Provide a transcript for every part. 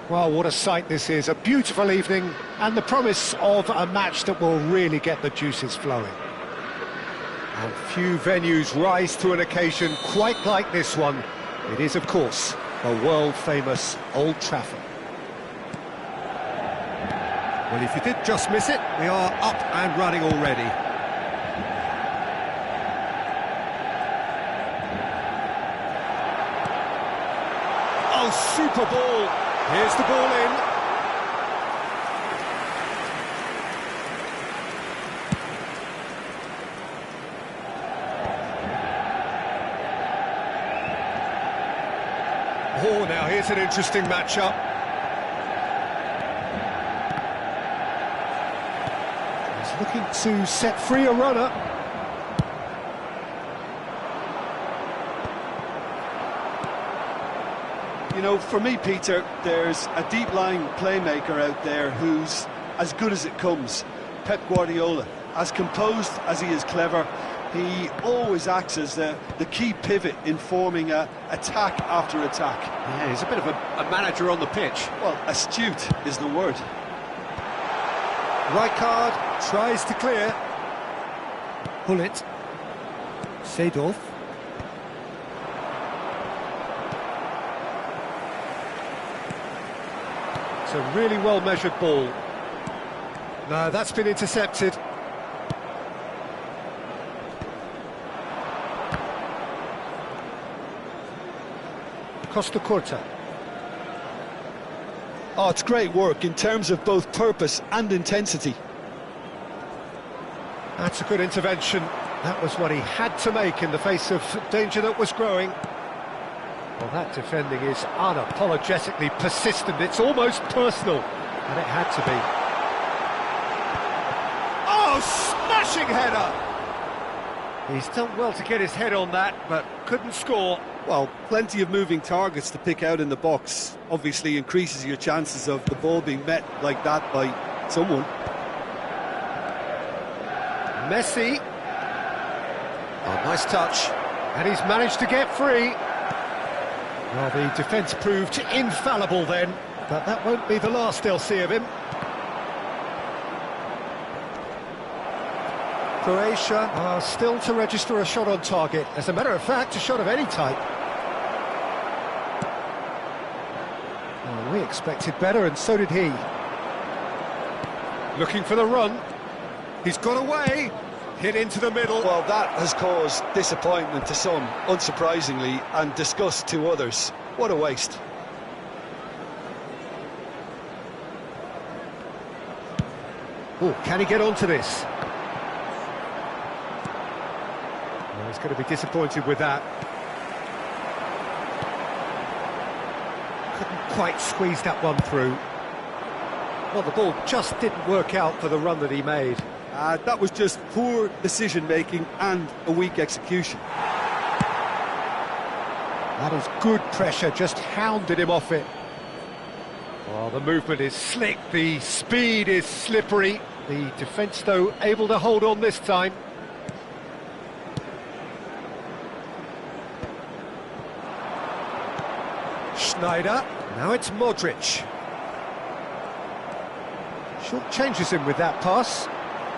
Well, what a sight this is. A beautiful evening and the promise of a match that will really get the juices flowing. And few venues rise to an occasion quite like this one. It is, of course, the world-famous Old Trafford. Well, if you did just miss it, we are up and running already. Oh, super ball! Here's the ball in. Oh, now here's an interesting matchup. He's looking to set free a runner. You know, for me, Peter, there's a deep-lying playmaker out there who's as good as it comes. Pep Guardiola. As composed as he is clever, he always acts as the key pivot in forming attack after attack. Yeah, he's a bit of a manager on the pitch. Well, astute is the word. Right card, tries to clear. Hullet. Seedorf. It's a really well-measured ball. No, that's been intercepted. Costa Curta. Oh, it's great work in terms of both purpose and intensity. That's a good intervention. That was what he had to make in the face of danger that was growing. Well, that defending is unapologetically persistent. It's almost personal, and it had to be. Oh, smashing header! He's done well to get his head on that, but couldn't score. Well, plenty of moving targets to pick out in the box. Obviously increases your chances of the ball being met like that by someone. Messi. Oh, nice touch. And he's managed to get free. Well, the defence proved infallible then, but that won't be the last they'll see of him. Croatia are still to register a shot on target. As a matter of fact, a shot of any type. Well, we expected better, and so did he. Looking for the run. He's got away. Hit into the middle. Well, that has caused disappointment to some, unsurprisingly, and disgust to others. What a waste. Oh, can he get onto this? Well, he's going to be disappointed with that. Couldn't quite squeeze that one through. Well, the ball just didn't work out for the run that he made. That was just poor decision-making and a weak execution. That is good pressure, just hounded him off it. Well, the movement is slick, the speed is slippery. The defence, though, able to hold on this time. Schneider, now it's Modric. Short changes him with that pass.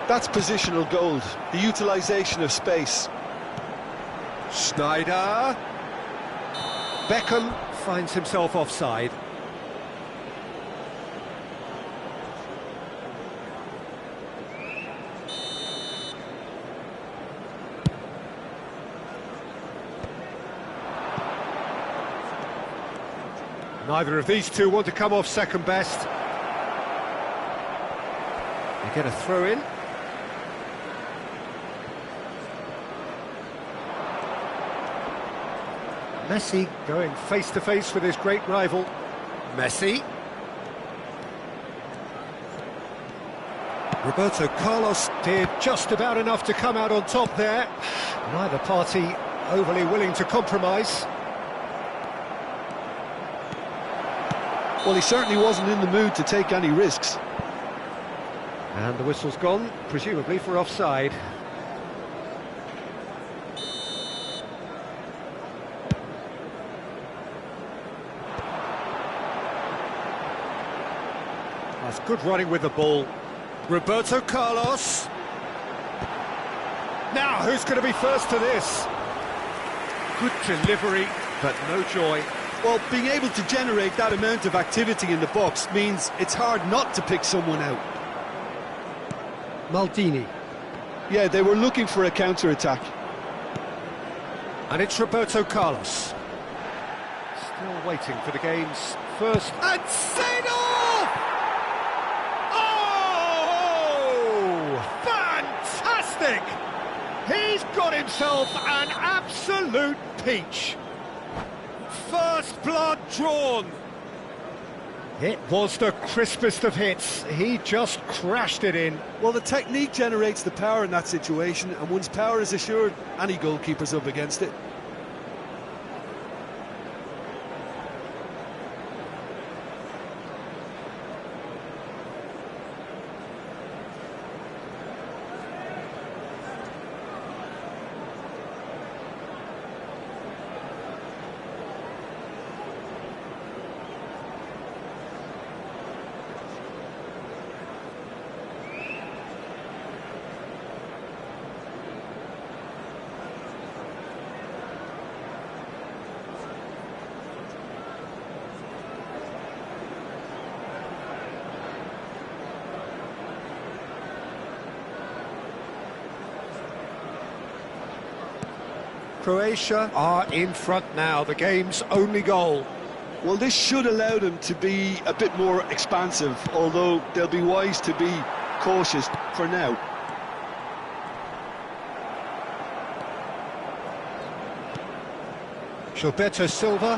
That's positional gold, the utilisation of space. Schneider. Beckham finds himself offside. Neither of these two want to come off second best. They get a throw in. Messi going face-to-face with his great rival. Messi. Roberto Carlos did just about enough to come out on top there. Neither party overly willing to compromise. Well, he certainly wasn't in the mood to take any risks. And the whistle's gone, presumably for offside. That's good running with the ball. Roberto Carlos. Now, who's going to be first to this? Good delivery, but no joy. Well, being able to generate that amount of activity in the box means it's hard not to pick someone out. Maldini. Yeah, they were looking for a counter-attack. And it's Roberto Carlos. Still waiting for the game's first... And Seedorf! Oh! Fantastic! He's got himself an absolute peach. First blood drawn. It was the crispest of hits. He just crashed it in. Well, the technique generates the power in that situation, and once power is assured, any goalkeeper's up against it. Croatia are in front now, the game's only goal. Well, this should allow them to be a bit more expansive, although they'll be wise to be cautious for now. Gilberto Silva.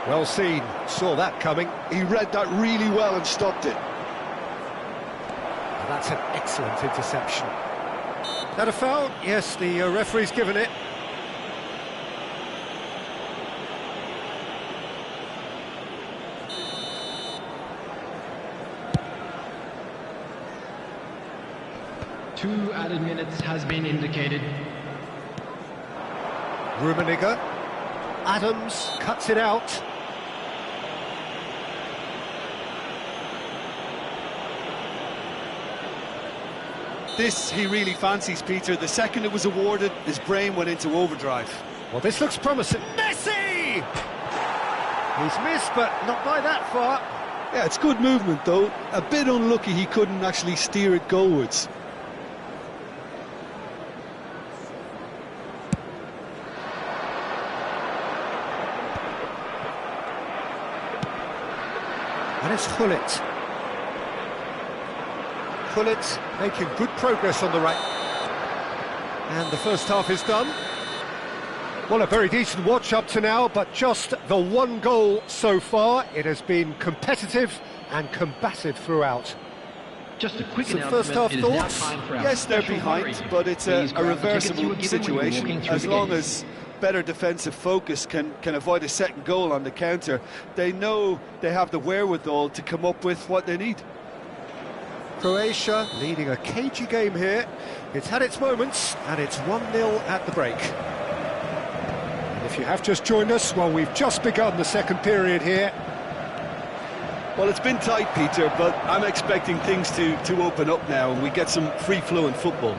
Well seen, saw that coming. He read that really well and stopped it. That's an excellent interception. That a foul? Yes, the referee's given it. Two added minutes has been indicated. Rummenigge. Adams cuts it out. This he really fancies, Peter. The second it was awarded, his brain went into overdrive. Well, this looks promising. Messi! He's missed, but not by that far. Yeah, it's good movement, though. A bit unlucky he couldn't actually steer it goalwards. And it's Gullit. Gullit making good progress on the right. And the first half is done. Well, a very decent watch up to now, but just the one goal so far. It has been competitive and combative throughout. Just a quick Some announcement. first half It is now thoughts? time for our Yes, they're special behind, fundraiser. but it's Please a grab the tickets you reversible were given when you were situation. walking through As the long gate. as better defensive focus can avoid a second goal on the counter, they know they have the wherewithal to come up with what they need. Croatia leading a cagey game here. It's had its moments, and it's 1-0 at the break. And if you have just joined us, well, we've just begun the second period here. Well, it's been tight, Peter, but I'm expecting things to open up now and we get some free-flowing football.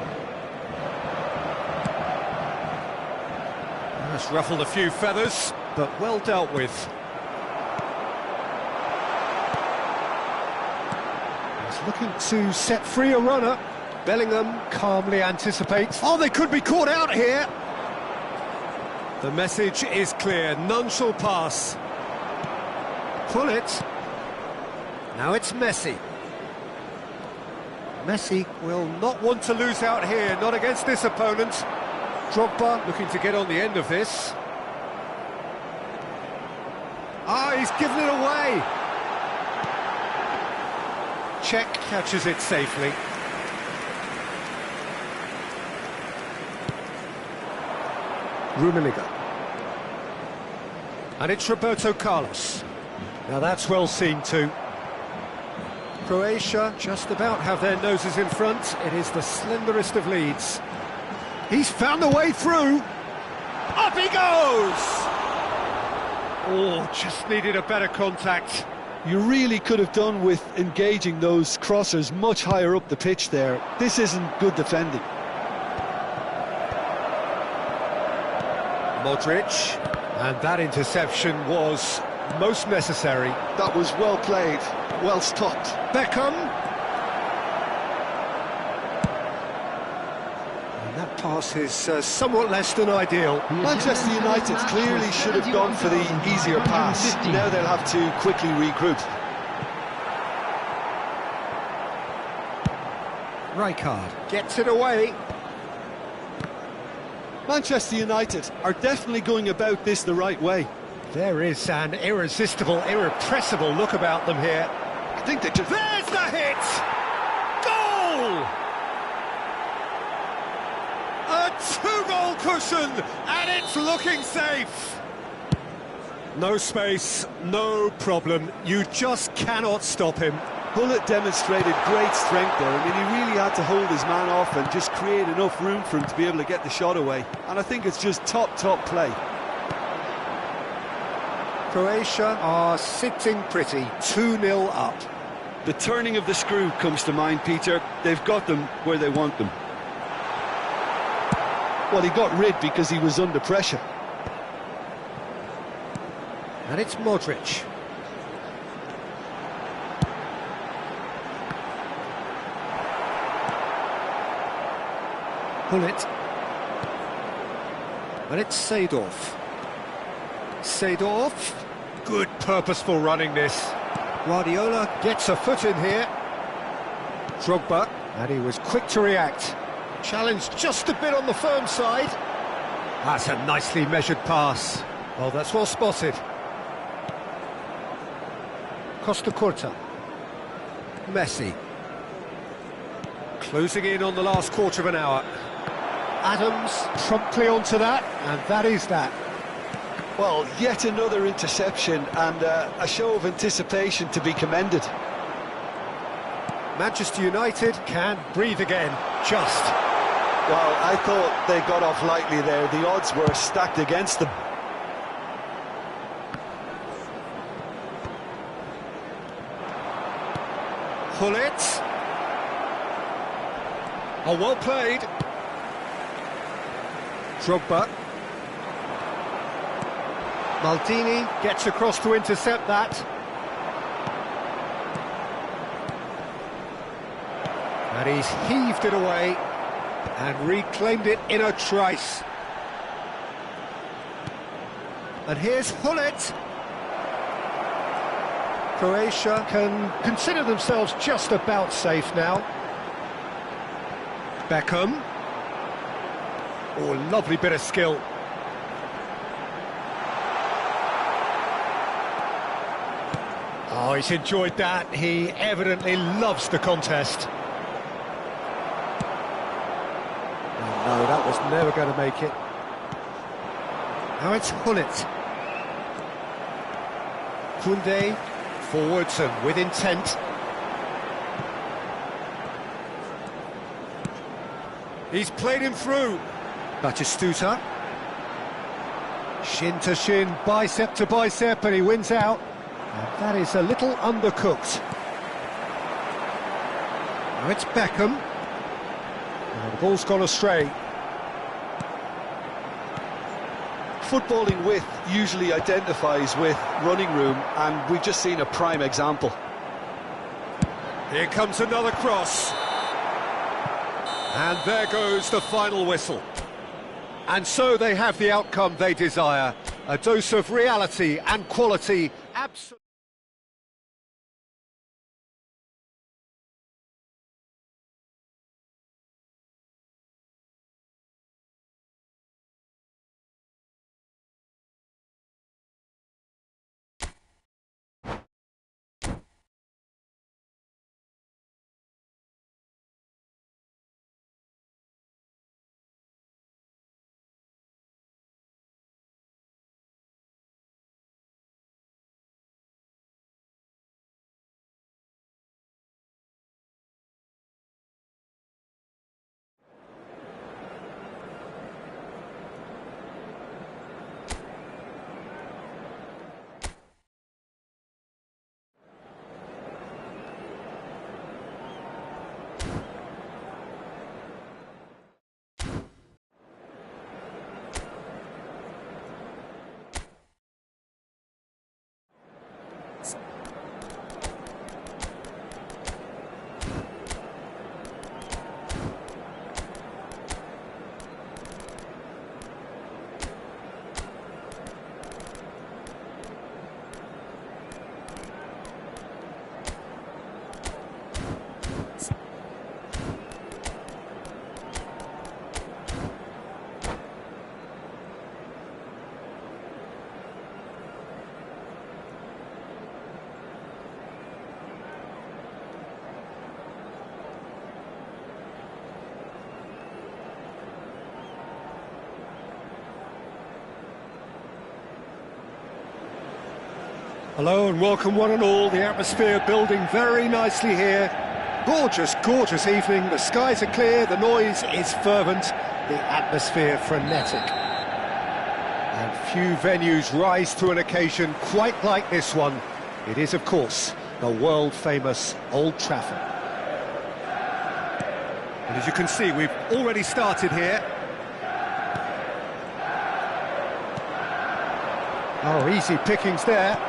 That's ruffled a few feathers, but well dealt with. He's looking to set free a runner. Bellingham calmly anticipates. Oh, they could be caught out here. The message is clear, none shall pass. Pull it. Now it's Messi. Messi will not want to lose out here, not against this opponent. Drogba looking to get on the end of this. Ah, he's given it away. Cech catches it safely. Rummenigge. And it's Roberto Carlos. Now that's well seen too. Croatia just about have their noses in front. It is the slenderest of leads. He's found a way through. Up he goes! Oh, just needed a better contact. You really could have done with engaging those crossers much higher up the pitch there. This isn't good defending. Modric, and that interception was most necessary. That was well played, well stopped. Beckham. And that pass is somewhat less than ideal. Manchester United clearly should have gone for the easier pass. Now they'll have to quickly regroup. Rijkaard gets it away. Manchester United are definitely going about this the right way. There is an irresistible, irrepressible look about them here. I think they just... There's the hit! Goal! A two-goal cushion, and it's looking safe. No space, no problem. You just cannot stop him. Hullet demonstrated great strength there. I mean, he really had to hold his man off and just create enough room for him to be able to get the shot away. And I think it's just top play. Croatia are sitting pretty, 2-0 up. The turning of the screw comes to mind, Peter. They've got them where they want them. Well, he got rid because he was under pressure. And it's Modric. Hullet. And it's Seedorf. Seedorf. Good purposeful running this. Guardiola gets a foot in here. Drogba. And he was quick to react. Challenged just a bit on the firm side. That's a nicely measured pass. Oh, that's well spotted. Costa Curta. Messi. Closing in on the last quarter of an hour. Adams promptly onto that, and that is that. Well, yet another interception and a show of anticipation to be commended. Manchester United can breathe again, just. Well, I thought they got off lightly there. The odds were stacked against them. Hullet. Oh, well played. Drogba. Maldini gets across to intercept that. And he's heaved it away and reclaimed it in a trice. And here's Hullet. Croatia can consider themselves just about safe now. Beckham. Oh, lovely bit of skill. Oh, he's enjoyed that. He evidently loves the contest. Oh, no, that was never going to make it. Now it's Hullet. Koundé, forwards and with intent. He's played him through. Batistuta. Shin to shin, bicep to bicep, and he wins out. And that is a little undercooked. Now it's Beckham. And the ball's gone astray. Footballing width usually identifies with running room, and we've just seen a prime example. Here comes another cross. And there goes the final whistle. And so they have the outcome they desire. A dose of reality and quality. Absolutely. Hello and welcome one and all. The atmosphere building very nicely here. Gorgeous, gorgeous evening. The skies are clear, the noise is fervent, the atmosphere frenetic. And few venues rise to an occasion quite like this one. It is, of course, the world-famous Old Trafford. And as you can see, we've already started here. Oh, easy pickings there.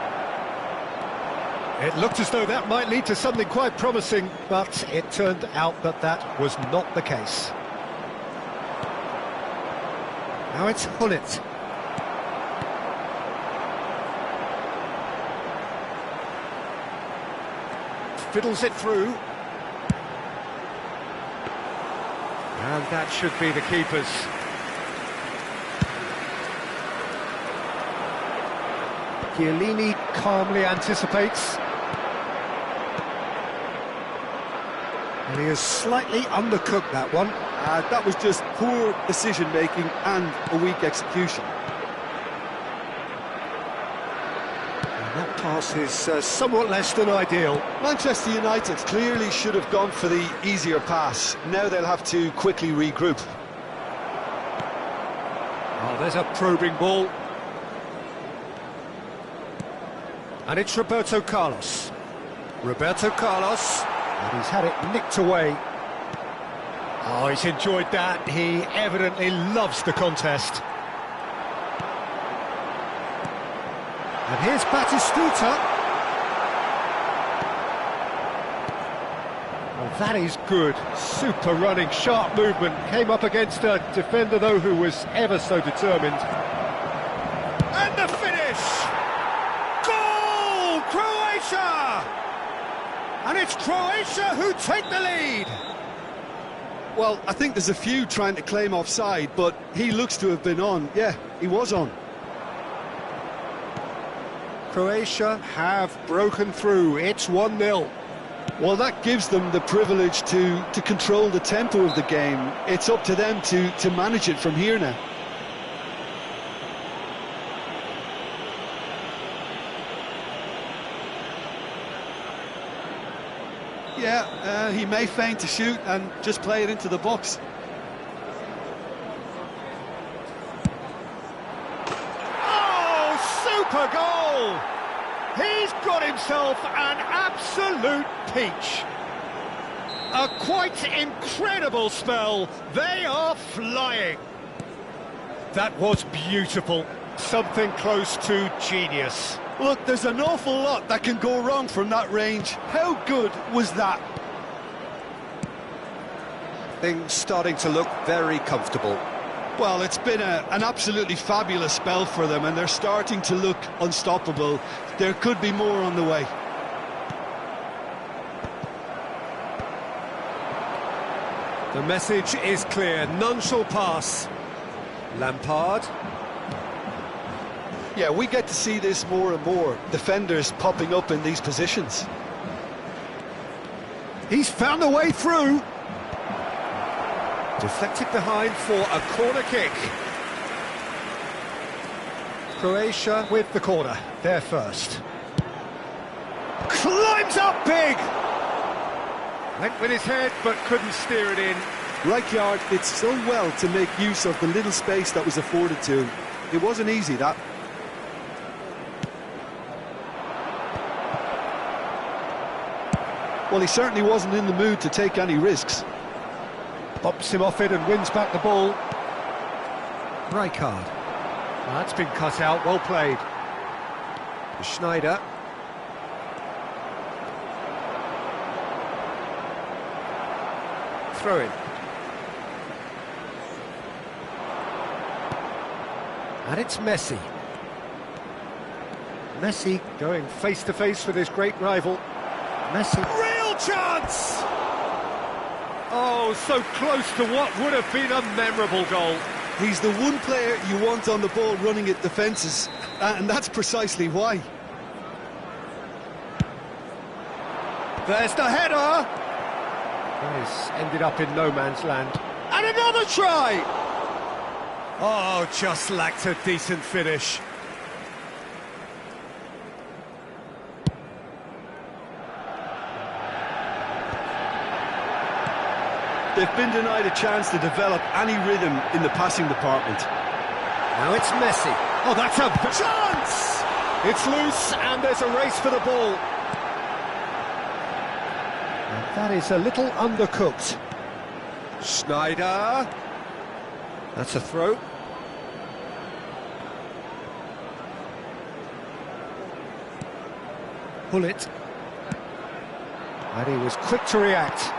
It looked as though that might lead to something quite promising, but it turned out that that was not the case. Now it's Gullit. Fiddles it through. And that should be the keeper's. Chiellini calmly anticipates. And he has slightly undercooked that one. That was just poor decision-making and a weak execution. And that pass is somewhat less than ideal. Manchester United clearly should have gone for the easier pass. Now they'll have to quickly regroup. Oh, there's a probing ball. And it's Roberto Carlos. Roberto Carlos. And he's had it nicked away. Oh, he's enjoyed that. He evidently loves the contest. And here's Batistuta. Well, that is good. Super running, sharp movement. Came up against a defender, though, who was ever so determined. And the finish! Goal! Croatia! And it's Croatia who take the lead! Well, I think there's a few trying to claim offside, but he looks to have been on. Yeah, he was on. Croatia have broken through. It's 1-0. Well, that gives them the privilege to control the tempo of the game. It's up to them to manage it from here now. Yeah, he may feign to shoot and just play it into the box. Oh, super goal! He's got himself an absolute peach. A quite incredible spell. They are flying. That was beautiful. Something close to genius. Look, there's an awful lot that can go wrong from that range. How good was that? Things starting to look very comfortable. Well, it's been an absolutely fabulous spell for them, and they're starting to look unstoppable. There could be more on the way. The message is clear. None shall pass. Lampard. Yeah, we get to see this more and more. Defenders popping up in these positions. He's found a way through. Deflected behind for a corner kick. Croatia with the corner. They're first. Climbs up big! Went with his head, but couldn't steer it in. Rijkaard did so well to make use of the little space that was afforded to him. It wasn't easy, that. Well, he certainly wasn't in the mood to take any risks. Bumps him off it and wins back the ball. Rijkaard. That's been cut out, well played. Schneider. Throw in. And it's Messi. Messi going face to face with his great rival. Messi. Real chance! Oh, so close to what would have been a memorable goal. He's the one player you want on the ball running at defences, and that's precisely why. There's the header! This ended up in no man's land. And another try! Oh, just lacked a decent finish. They've been denied a chance to develop any rhythm in the passing department. Now it's Messi. Oh, that's a chance! It's loose and there's a race for the ball. And that is a little undercooked. Schneider. That's a throw. Gullit. And he was quick to react.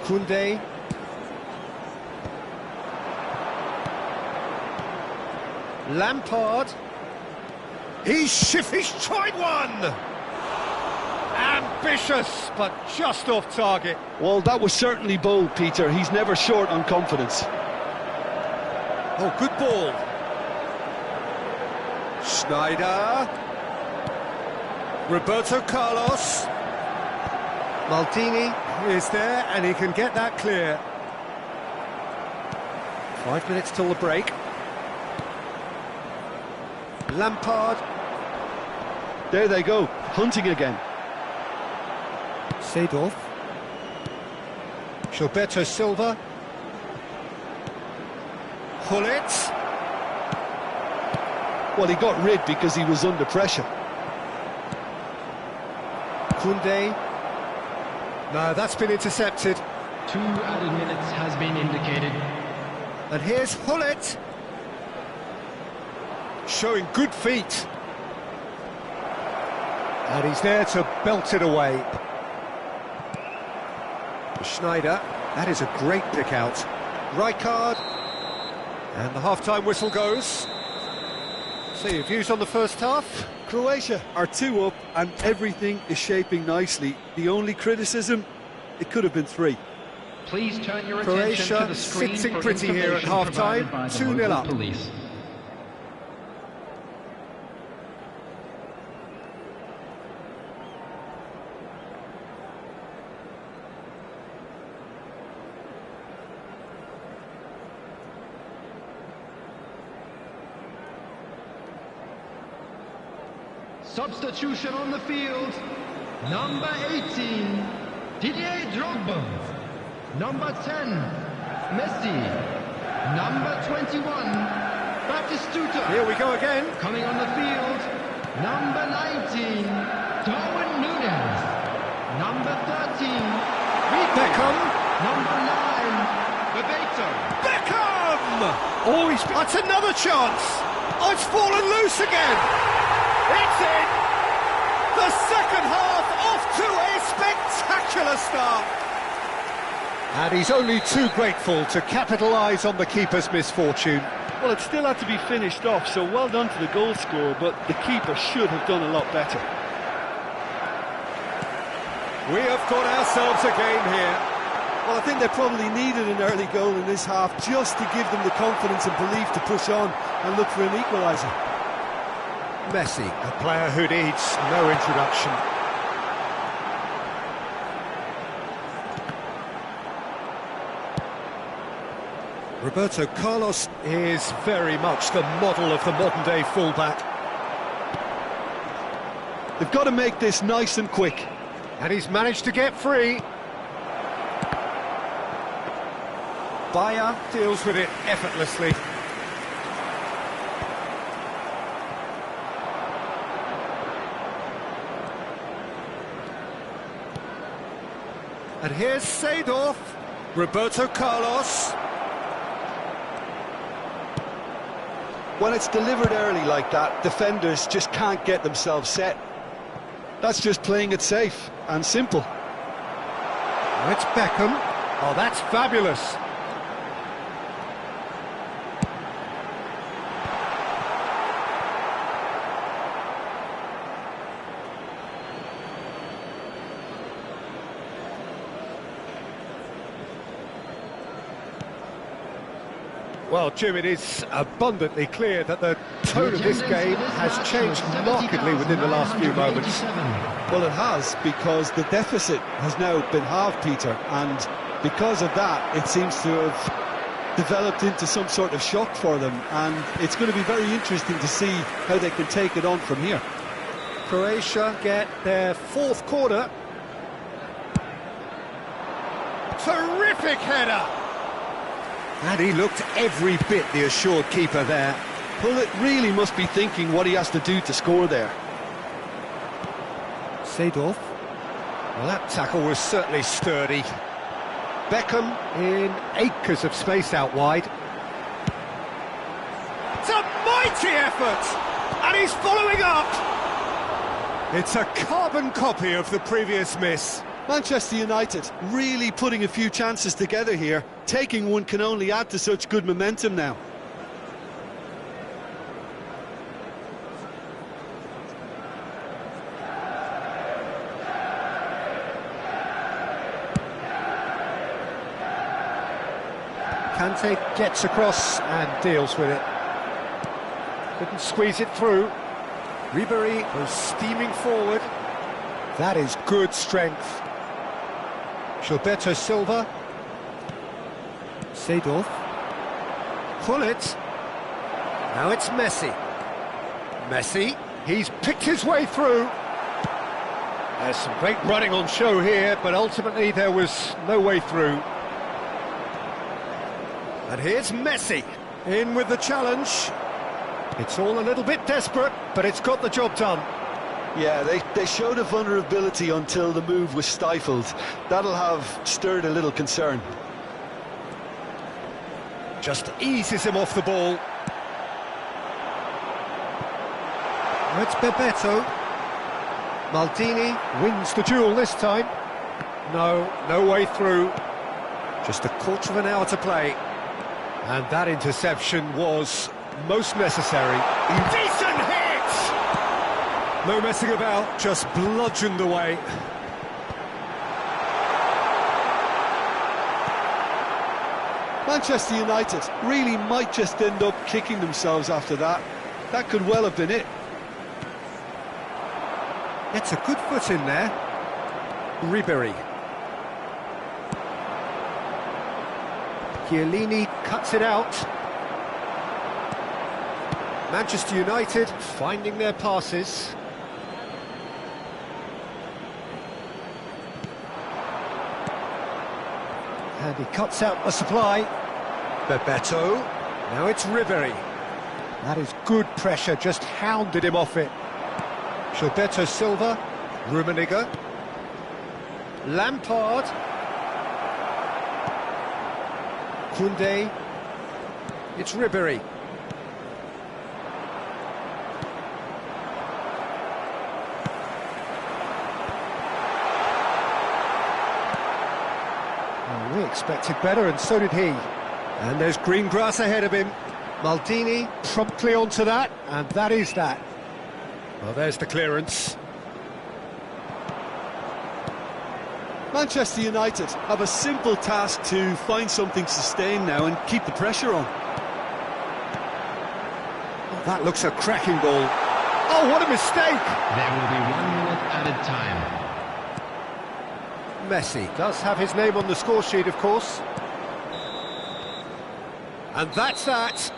Koundé. Lampard. He's tried one! Ambitious, but just off target. Well, that was certainly bold, Peter. He's never short on confidence. Oh, good ball. Schneider. Roberto Carlos. Maldini is there, and he can get that clear. 5 minutes till the break. Lampard. There they go, hunting again. Seedorf. Gilberto Silva. Gullit. Well, he got rid because he was under pressure. Koundé. No, that's been intercepted. 2 added minutes has been indicated. And here's Gullit. Showing good feet. And he's there to belt it away. Schneider, that is a great pick out. Rijkaard. And the half-time whistle goes. So your views on the first half? Croatia are 2 up and everything is shaping nicely. The only criticism, it could have been 3. Please turn your attention to Croatia the screen sitting for pretty here at information half-time, provided by the 2-0 local up. police. Substitution on the field. Number 18, Didier Drogba. Number 10, Messi. Number 21, Batistuta. Here we go again. Coming on the field, number 19, Darwin Núñez. Number 13, Rico. Beckham. Number 9, Bebeto. Beckham! Oh, that's another chance. Oh, it's fallen loose again. It's in! The second half off to a spectacular start. And he's only too grateful to capitalise on the keeper's misfortune. Well, it still had to be finished off, so well done to the goal scorer, but the keeper should have done a lot better. We have got ourselves a game here. Well, I think they probably needed an early goal in this half just to give them the confidence and belief to push on and look for an equaliser. Messi, a player who needs no introduction. Roberto Carlos is very much the model of the modern-day fullback. They've got to make this nice and quick. And he's managed to get free. Bayer deals with it effortlessly. And here's Seedorf. Roberto Carlos. When it's delivered early like that, defenders just can't get themselves set. That's just playing it safe and simple. Oh, it's Beckham. Oh, that's fabulous. Well, Jim, it is abundantly clear that the tone of this game has changed markedly within the last few moments. Well, it has, because the deficit has now been halved, Peter, and because of that, it seems to have developed into some sort of shock for them, and it's going to be very interesting to see how they can take it on from here. Croatia get their fourth corner. Terrific header! And he looked every bit the assured keeper there. Pullet really must be thinking what he has to do to score there. Seedorf. Well, that tackle was certainly sturdy. Beckham in acres of space out wide. It's a mighty effort! And he's following up! It's a carbon copy of the previous miss. Manchester United really putting a few chances together here. Taking one can only add to such good momentum now. Kante gets across and deals with it. Couldn't squeeze it through. Ribéry was steaming forward. That is good strength. Gilberto Silva. Seedorf. Pullet. Now it's Messi. Messi, he's picked his way through. There's some great running on show here, but ultimately there was no way through. And here's Messi, in with the challenge. It's all a little bit desperate, but it's got the job done. Yeah, they showed a vulnerability until the move was stifled. That'll have stirred a little concern. Just eases him off the ball. It's Bebeto. Maldini wins the duel this time. No way through. Just a quarter of an hour to play. And that interception was most necessary. Decent hit! No messing about, just bludgeoned away. Manchester United really might just end up kicking themselves after that. That could well have been it. Gets a good foot in there. Ribéry. Chiellini cuts it out. Manchester United finding their passes. And he cuts out the supply. Bebeto. Now it's Ribéry. That is good pressure, just hounded him off it. Gilberto Silva. Rummenigge. Lampard. Koundé. It's Ribéry. We expected better, and so did he. And there's green grass ahead of him. Maldini promptly onto that, and that is that. Well, there's the clearance. Manchester United have a simple task to find something sustained now and keep the pressure on. Oh, that looks a cracking ball. Oh, what a mistake! There will be 1 minute added time. Messi does have his name on the score sheet, of course. And that's that.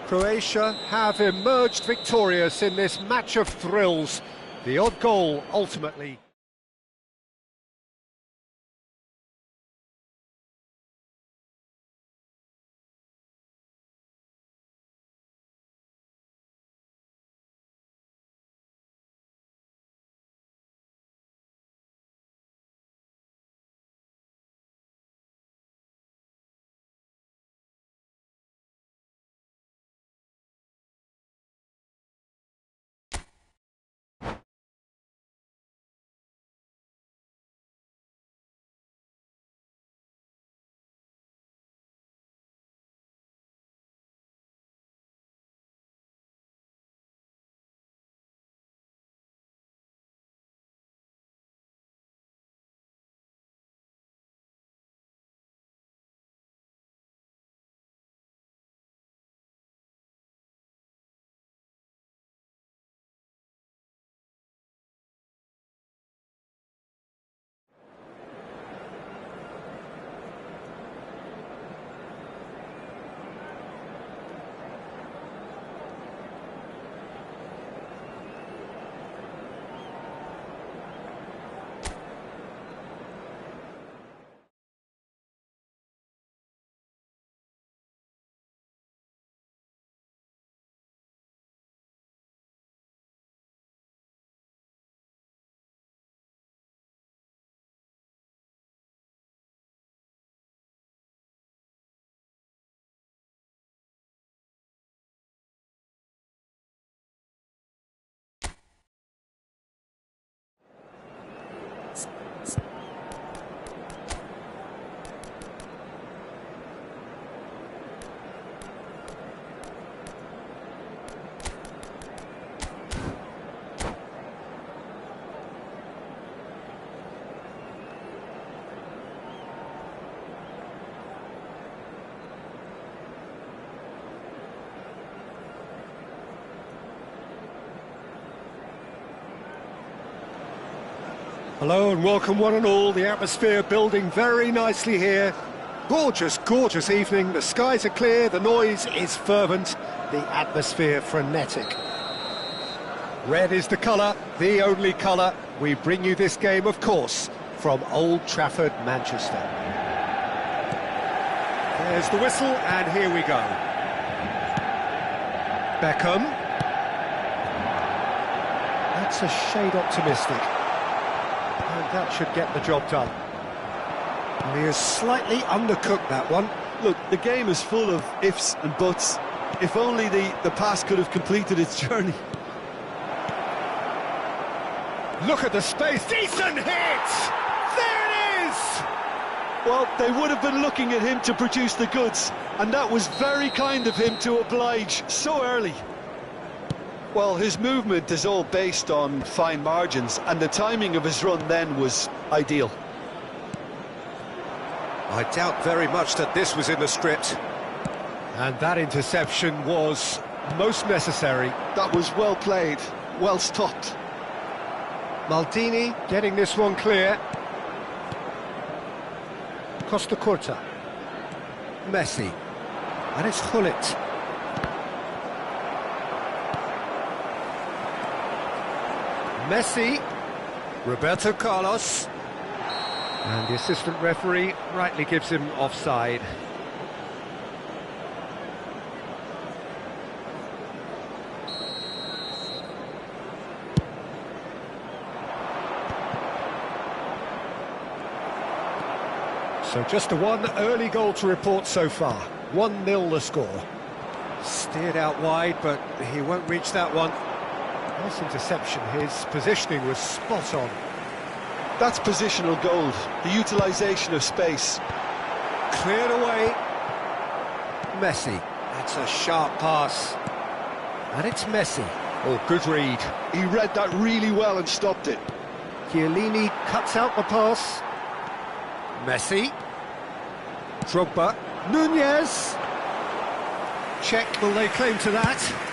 Croatia have emerged victorious in this match of thrills. The odd goal ultimately Hello and welcome one and all. The atmosphere building very nicely here. Gorgeous, gorgeous evening. The skies are clear, the noise is fervent, the atmosphere frenetic. Red is the colour, the only colour. We bring you this game, of course, from Old Trafford, Manchester. There's the whistle, and here we go. Beckham. That's a shade optimistic. And that should get the job done. And he has slightly undercooked that one. Look, the game is full of ifs and buts. If only the pass could have completed its journey. Look at the space, decent hit! There it is! Well, they would have been looking at him to produce the goods, and that was very kind of him to oblige so early. Well, his movement is all based on fine margins, and the timing of his run then was ideal. I doubt very much that this was in the script. And that interception was most necessary. That was well played, well stopped. Maldini getting this one clear. Costa Curta. Messi. And it's Gullit. Messi. Roberto Carlos. And the assistant referee rightly gives him offside. So just the one early goal to report so far. 1-0 the score. Steered out wide, but he won't reach that one. Nice interception. His positioning was spot on. That's positional gold, the utilisation of space. Cleared away. Messi. That's a sharp pass. And it's Messi. Oh, good read. He read that really well and stopped it. Chiellini cuts out the pass. Messi. Drogba. Nunez. Check, will they claim to that?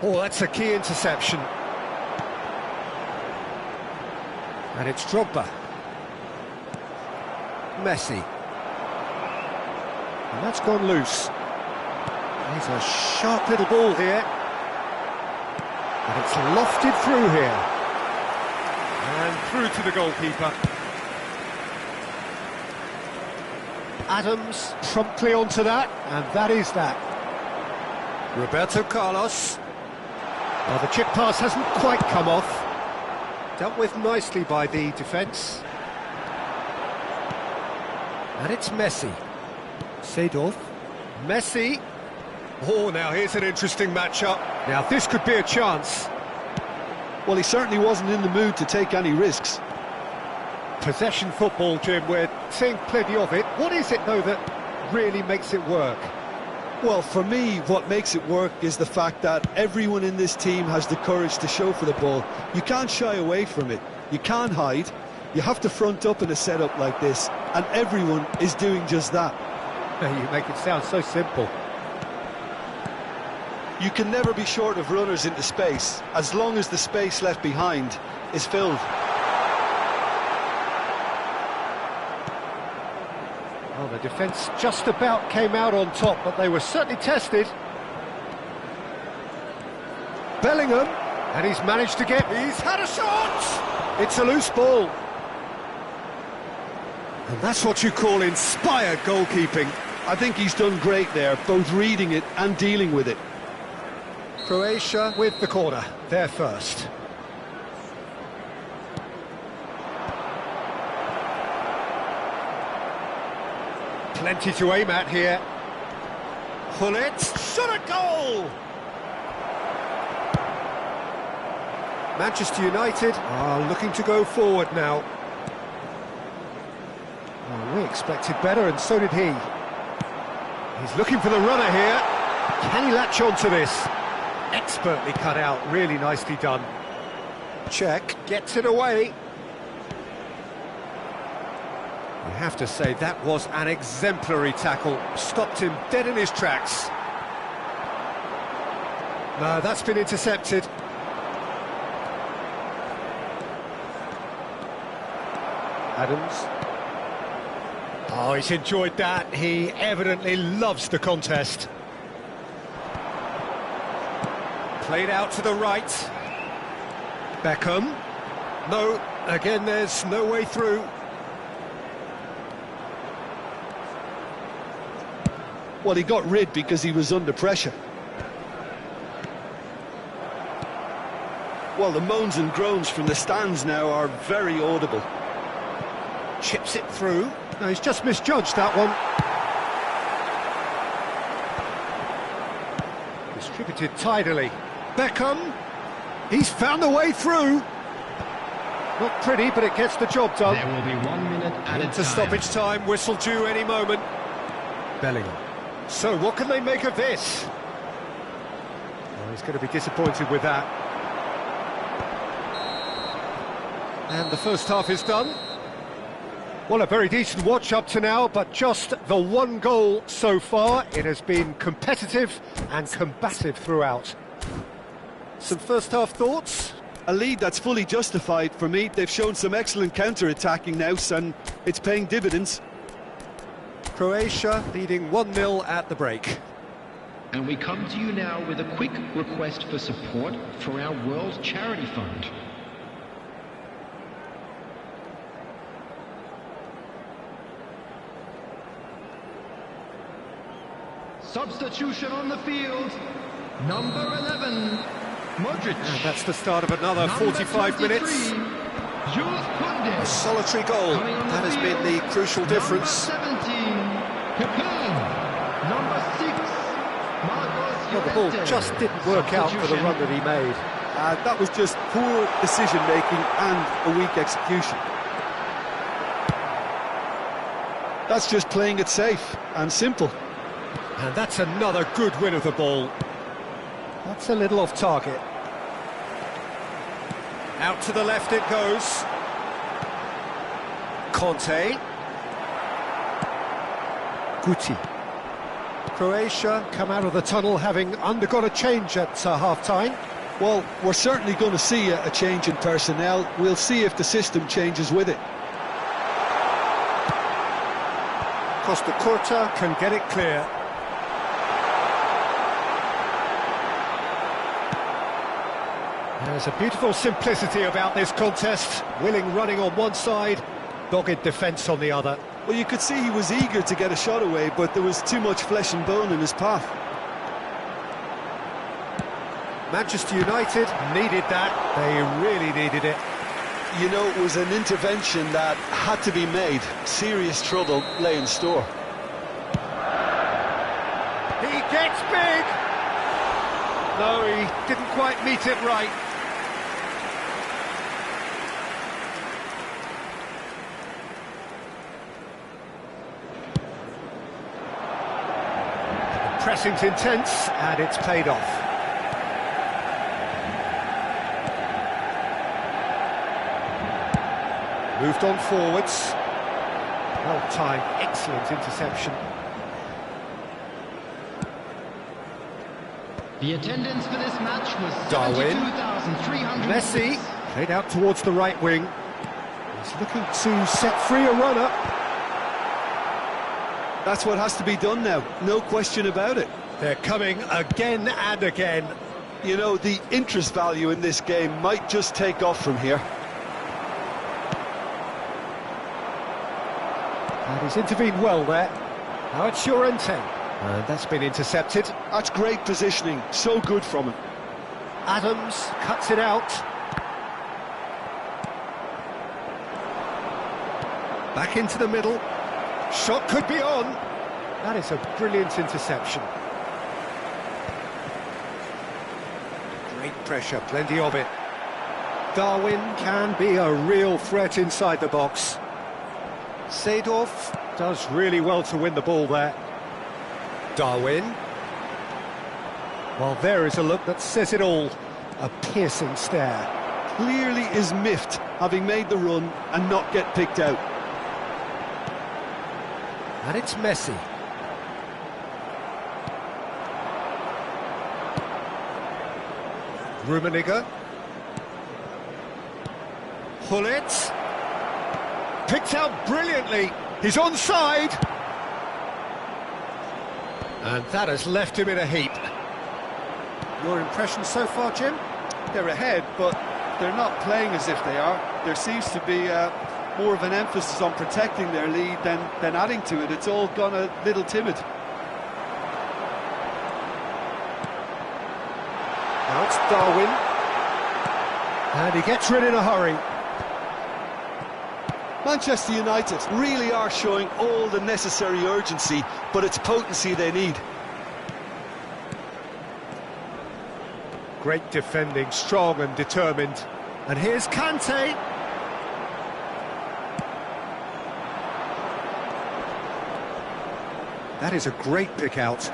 Oh, that's a key interception. And it's Drogba. Messi. And that's gone loose. He's a sharp little ball here. And it's lofted through here. And through to the goalkeeper. Adams promptly onto that, and that is that. Roberto Carlos. Well, the chip pass hasn't quite come off. Dealt with nicely by the defence. And it's Messi. Seedorf. Messi. Oh, now here's an interesting matchup. Now this could be a chance. Well, he certainly wasn't in the mood to take any risks. Possession football, Jim, we're seeing plenty of it. What is it, though, that really makes it work? Well, for me, what makes it work is the fact that everyone in this team has the courage to show for the ball. You can't shy away from it. You can't hide. You have to front up in a setup like this, and everyone is doing just that. You make it sound so simple. You can never be short of runners into space, as long as the space left behind is filled. Well, the defence just about came out on top, but they were certainly tested. Bellingham, and he's managed to get... He's had a shot! It's a loose ball. And that's what you call inspired goalkeeping. I think he's done great there, both reading it and dealing with it. Croatia with the corner, they're first. Plenty to aim at here. Gullit, shot a goal! Manchester United are looking to go forward now. Well, we expected better, and so did he. He's looking for the runner here. Can he latch on to this? Expertly cut out, really nicely done. Check, gets it away. You have to say that was an exemplary tackle. Stopped him dead in his tracks. No, that's been intercepted. Adams. Oh, he's enjoyed that. He evidently loves the contest. Played out to the right. Beckham. No, again, there's no way through. Well, he got rid because he was under pressure. Well, the moans and groans from the stands now are very audible. Chips it through. No, he's just misjudged that one. Distributed tidily. Beckham. He's found a way through. Not pretty, but it gets the job done. There will be 1 minute added Into time. stoppage time, whistle due any moment. Bellingham. So, what can they make of this? Well, he's going to be disappointed with that. And the first half is done. Well, a very decent watch up to now, but just the one goal so far. It has been competitive and combative throughout. Some first half thoughts? A lead that's fully justified for me. They've shown some excellent counter-attacking now, and it's paying dividends. Croatia leading 1-0 at the break. And we come to you now with a quick request for support for our World Charity Fund. Substitution on the field, number 11, Modric. And that's the start of another Number 45 minutes. 23, Jules Koundé. A solitary goal. Coming on That has been field, the crucial difference. Number 17, Pepe. Number 6, Marcos Well, the ball Llorente. just didn't work out for the run that he made. That was just poor decision-making and a weak execution. That's just playing it safe and simple. And that's another good win of the ball. That's a little off target. Out to the left it goes. Conte. Guti. Croatia come out of the tunnel having undergone a change at half-time. Well, we're certainly going to see a change in personnel. We'll see if the system changes with it. Costa Curta can get it clear. There's a beautiful simplicity about this contest. Willing running on one side, dogged defence on the other. Well, you could see he was eager to get a shot away, but there was too much flesh and bone in his path. Manchester United needed that. They really needed it. You know, it was an intervention that had to be made. Serious trouble lay in store. He gets big! No, he didn't quite meet it right. The pressing's intense, and it's paid off. Moved on forwards. Well-timed, excellent interception. The attendance for this match was Darwin. 72,300. Messi played out towards the right wing. He's looking to set free a runner. That's what has to be done now, no question about it. They're coming again and again. You know, the interest value in this game might just take off from here. And he's intervened well there. Now it's Llorente. And that's been intercepted. That's great positioning, so good from him. Adams cuts it out. Back into the middle. Shot could be on. That is a brilliant interception. Great pressure, plenty of it. Darwin can be a real threat inside the box. Seedorf does really well to win the ball there. Darwin. Well, there is a look that says it all. A piercing stare. Clearly is miffed, having made the run and not get picked out. And it's Messi. Rummenigge. Hullet. Picked out brilliantly. He's onside. And that has left him in a heap. Your impression so far, Jim? They're ahead, but they're not playing as if they are. There seems to be more of an emphasis on protecting their lead than adding to it. It's all gone a little timid. Now it's Darwin. And he gets rid in a hurry. Manchester United really are showing all the necessary urgency, but it's potency they need. Great defending, strong and determined. And here's Kante. That is a great pick out.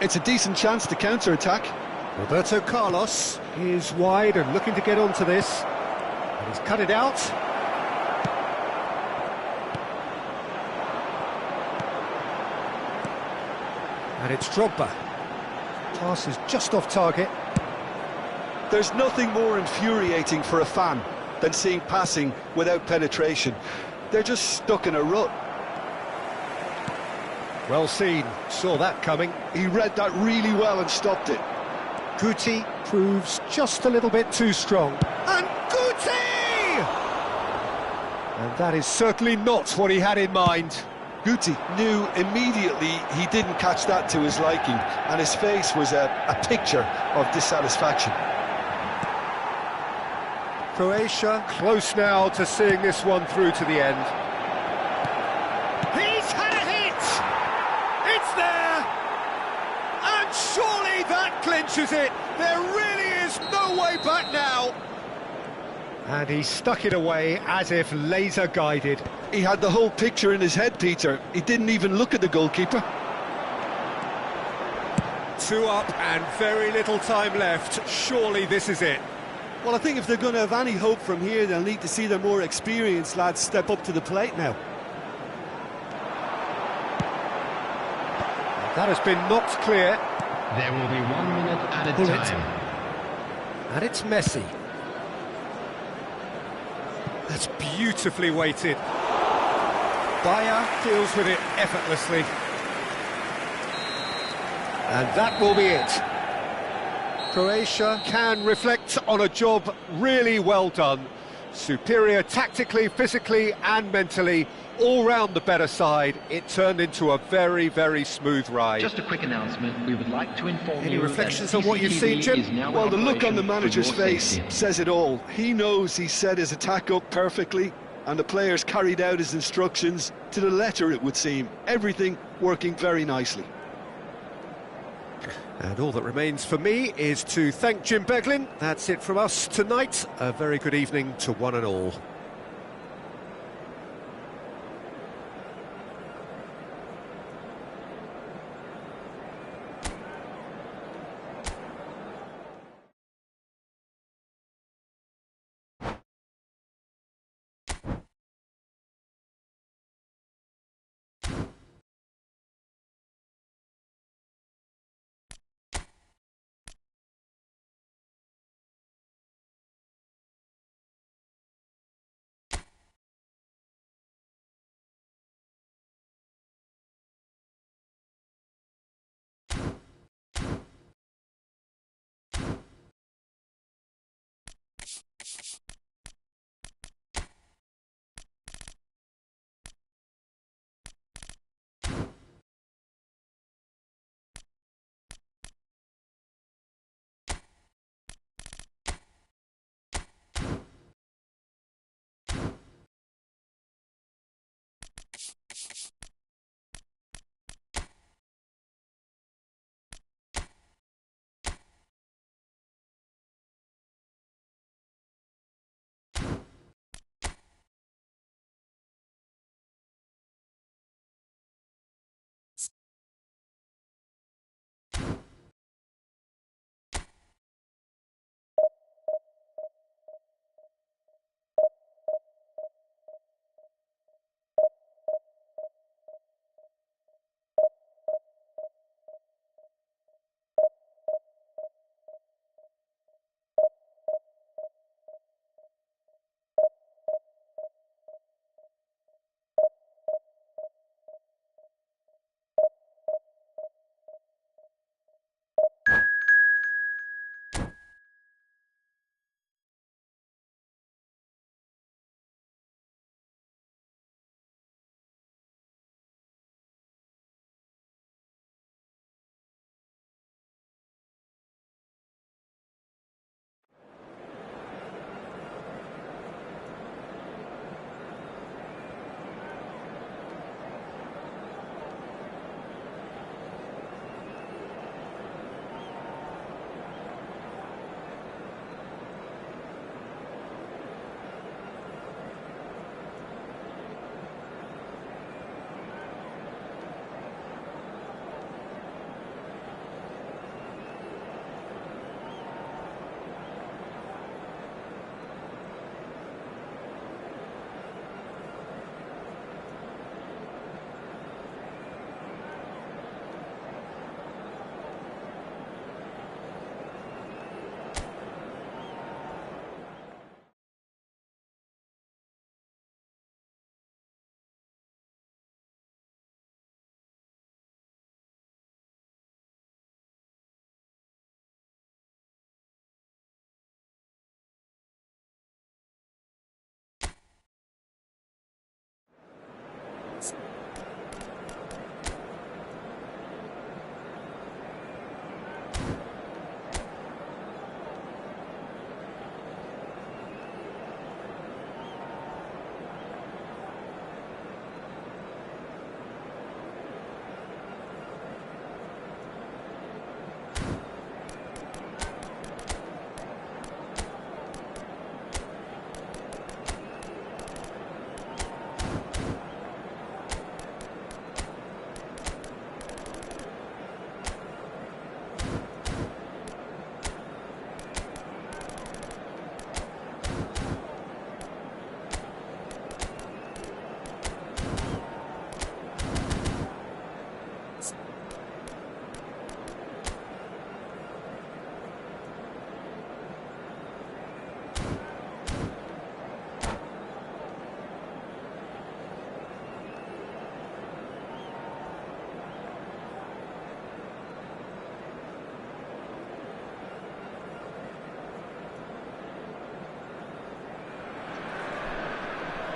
It's a decent chance to counter-attack. Roberto Carlos is wide and looking to get onto this. And he's cut it out. And it's Drogba. Pass is just off target. There's nothing more infuriating for a fan than seeing passing without penetration. They're just stuck in a rut. Well seen, saw that coming. He read that really well and stopped it. Guti proves just a little bit too strong. And Guti! And that is certainly not what he had in mind. Guti knew immediately he didn't catch that to his liking, and his face was a picture of dissatisfaction. Croatia close now to seeing this one through to the end. He's had a hit! It's there! And surely that clinches it! There really is no way back now! And he stuck it away as if laser guided. He had the whole picture in his head, Peter. He didn't even look at the goalkeeper. 2 up and very little time left. Surely this is it. Well, I think if they're going to have any hope from here, they'll need to see their more experienced lads step up to the plate now. That has been knocked clear. There will be 1 minute at a time. And it's Messi. That's beautifully weighted. Bayer deals with it effortlessly. And that will be it. Croatia can reflect on a job really well done. Superior tactically, physically and mentally, all round the better side. It turned into a very, very smooth ride. Just a quick announcement, we would like to inform Any you reflections that on what you've seen, Jim? is now in Well, the look on the operation for manager's your face safety. says it all. He knows he set his attack up perfectly, and the players carried out his instructions to the letter, it would seem. Everything working very nicely. And all that remains for me is to thank Jim Beglin. That's it from us tonight. A very good evening to one and all.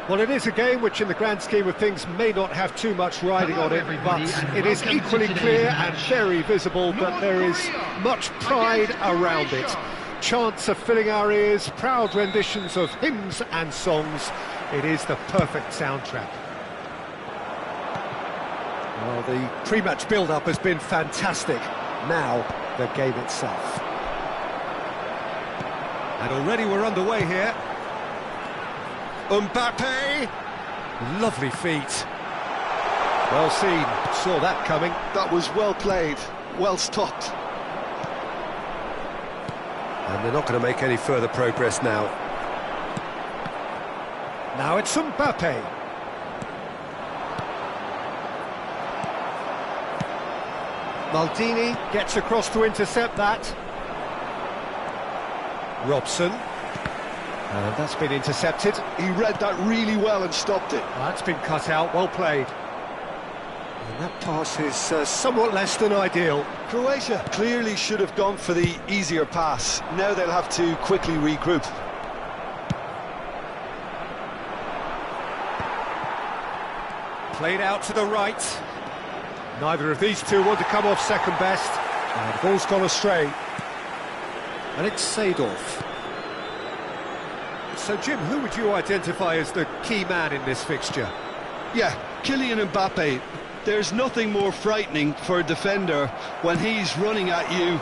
Well, it is a game which, in the grand scheme of things, may not have too much riding on it, but it is equally clear and very visible that there is much pride around it. Chants are filling our ears, proud renditions of hymns and songs. It is the perfect soundtrack. Well, the pre-match build-up has been fantastic. Now, the game itself. And already we're underway here. Mbappe! Lovely feet. Well seen, saw that coming. That was well played, well stopped. And they're not going to make any further progress now. Now it's Mbappe. Maldini gets across to intercept that. Robson. And that's been intercepted. He read that really well and stopped it. That's been cut out, well played. And that pass is somewhat less than ideal. Croatia clearly should have gone for the easier pass. Now they'll have to quickly regroup. Played out to the right. Neither of these two want to come off second best. And the ball's gone astray. And it's Seedorf. So, Jim, who would you identify as the key man in this fixture? Yeah, Kylian Mbappe. There's nothing more frightening for a defender when he's running at you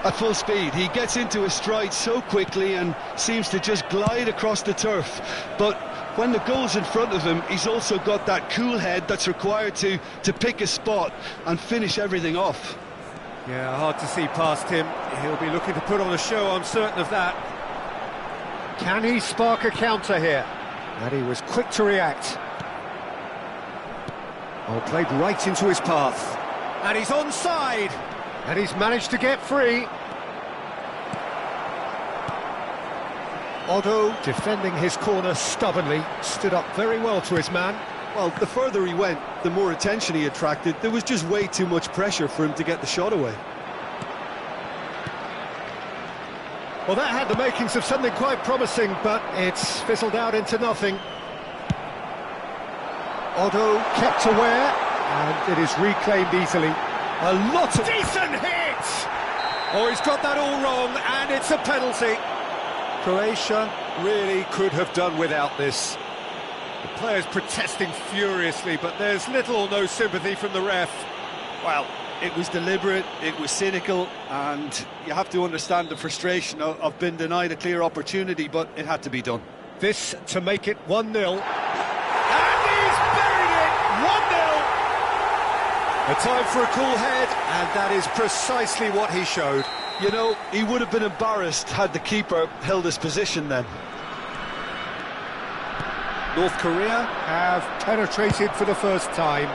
at full speed. He gets into his stride so quickly and seems to just glide across the turf. But when the goal's in front of him, he's also got that cool head that's required to pick a spot and finish everything off. Yeah, hard to see past him. He'll be looking to put on a show, I'm certain of that. Can he spark a counter here? And he was quick to react. Oh, played right into his path. And he's onside. And he's managed to get free. Otto, defending his corner stubbornly, stood up very well to his man. Well, the further he went, the more attention he attracted. There was just way too much pressure for him to get the shot away. Well, that had the makings of something quite promising, but it's fizzled out into nothing. Otto kept aware, and it is reclaimed easily. A lot of... Decent hit! Oh, he's got that all wrong, and it's a penalty. Croatia really could have done without this. The players protesting furiously, but there's little or no sympathy from the ref. Well, it was deliberate, it was cynical, and you have to understand the frustration of being denied a clear opportunity, but it had to be done. This to make it 1-0. And he's buried it! 1-0! A time for a cool head, and that is precisely what he showed. You know, he would have been embarrassed had the keeper held his position then. North Korea have penetrated for the first time.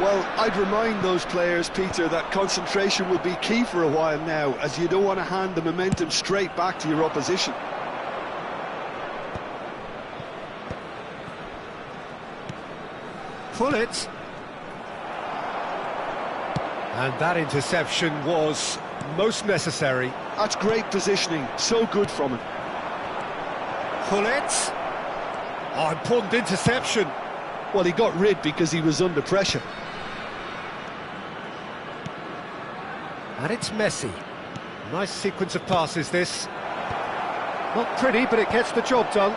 Well, I'd remind those players, Peter, that concentration will be key for a while now, as you don't want to hand the momentum straight back to your opposition. Pull it. And that interception was most necessary. That's great positioning, so good from him. Pull it. Oh, important interception. Well, he got rid because he was under pressure. And it's Messi. Nice sequence of passes, this. Not pretty, but it gets the job done.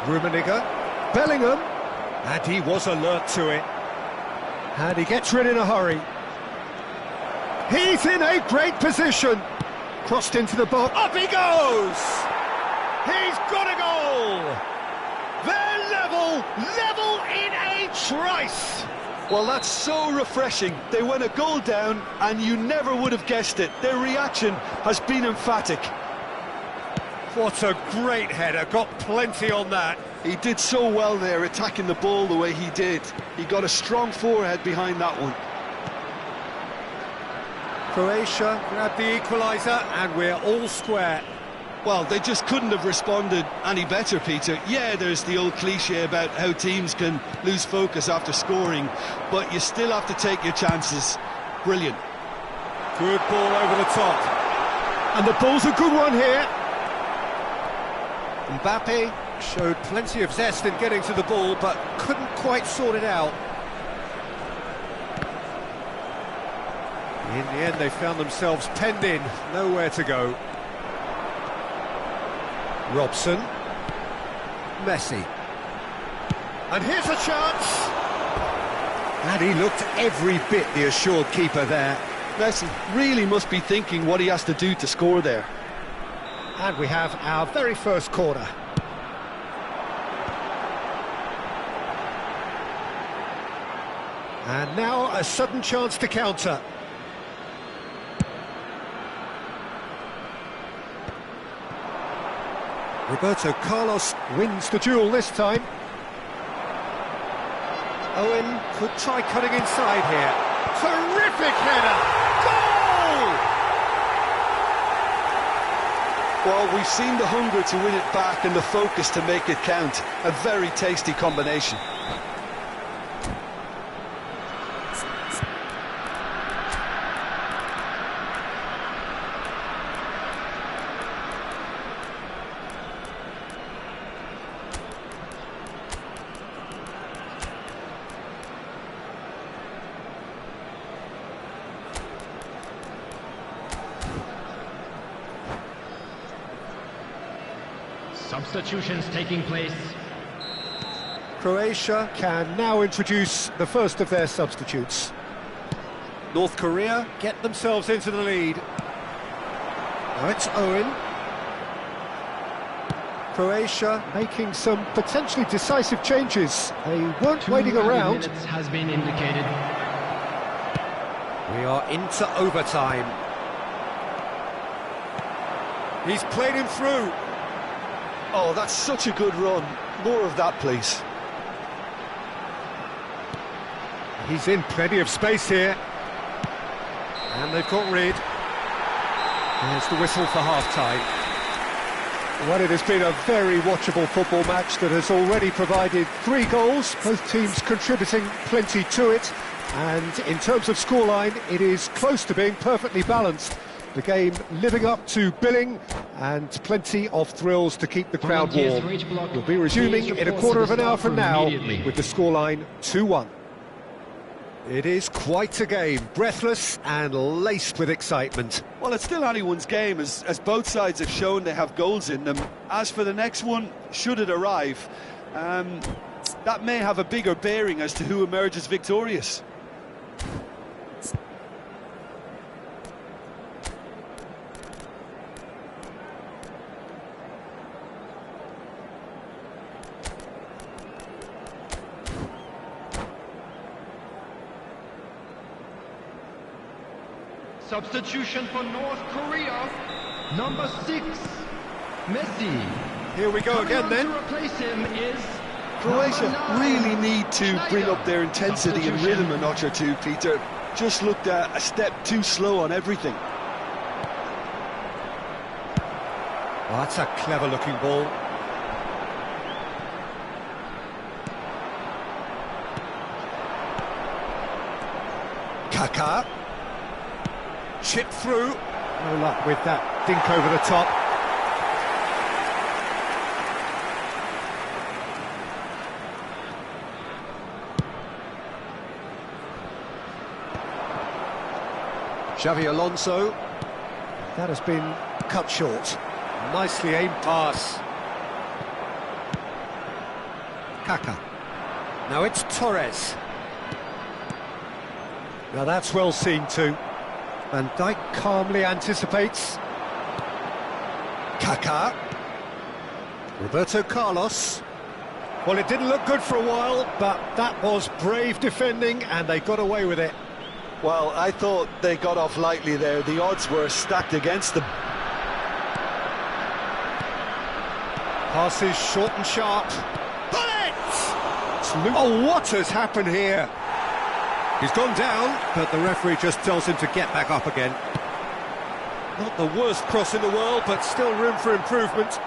Rummenigge. Bellingham. And he was alert to it. And he gets rid in a hurry. He's in a great position. Crossed into the box. Up he goes! He's got a goal! They're level in a trice! Well, that's so refreshing. They went a goal down, and you never would have guessed it. Their reaction has been emphatic. What a great header, got plenty on that. He did so well there, attacking the ball the way he did. He got a strong forehead behind that one. Croatia grabbed the equaliser, and we're all square. Well, they just couldn't have responded any better, Peter. Yeah, there's the old cliche about how teams can lose focus after scoring, but you still have to take your chances. Brilliant. Good ball over the top. And the ball's a good one here. Mbappe showed plenty of zest in getting to the ball, but couldn't quite sort it out. In the end, they found themselves penned in, nowhere to go. Robson. Messi. And here's a chance! And he looked every bit the assured keeper there. Messi really must be thinking what he has to do to score there. And we have our very first corner. And now a sudden chance to counter. Roberto Carlos wins the duel this time. Owen could try cutting inside here. Terrific header! Goal! Well, we've seen the hunger to win it back and the focus to make it count. A very tasty combination. Substitutions taking place. Croatia can now introduce the first of their substitutes. North Korea get themselves into the lead. Now it's Owen. Croatia making some potentially decisive changes. They weren't waiting around. 2 minutes has been indicated. We are into overtime. He's played him through. Oh, that's such a good run. More of that, please. He's in plenty of space here. And they've got rid. There's the whistle for half-time. Well, it has been a very watchable football match that has already provided 3 goals, both teams contributing plenty to it. And in terms of scoreline, it is close to being perfectly balanced. The game living up to billing and plenty of thrills to keep the crowd warm. We'll be resuming in a quarter of an hour from now with the scoreline 2-1. It is quite a game, breathless and laced with excitement. Well, it's still anyone's game, as both sides have shown they have goals in them. As for the next one, should it arrive, that may have a bigger bearing as to who emerges victorious. Substitution for North Korea, number 6, Messi. Here we go again then. To replace him is Croatia really need to bring up their intensity and rhythm a notch or two, Peter. Just looked a step too slow on everything. Oh, that's a clever-looking ball. Kaká. Chip through. No luck with that dink over the top. Xavi Alonso. That has been cut short. Nicely aimed pass. Kaká. Now it's Torres. Now that's well seen too. Van Dijk calmly anticipates. Kaká. Roberto Carlos. Well, it didn't look good for a while, but that was brave defending and they got away with it. Well, I thought they got off lightly there. The odds were stacked against them. Passes short and sharp. Bullet! Oh, what has happened here? He's gone down, but the referee just tells him to get back up again. Not the worst cross in the world, but still room for improvement.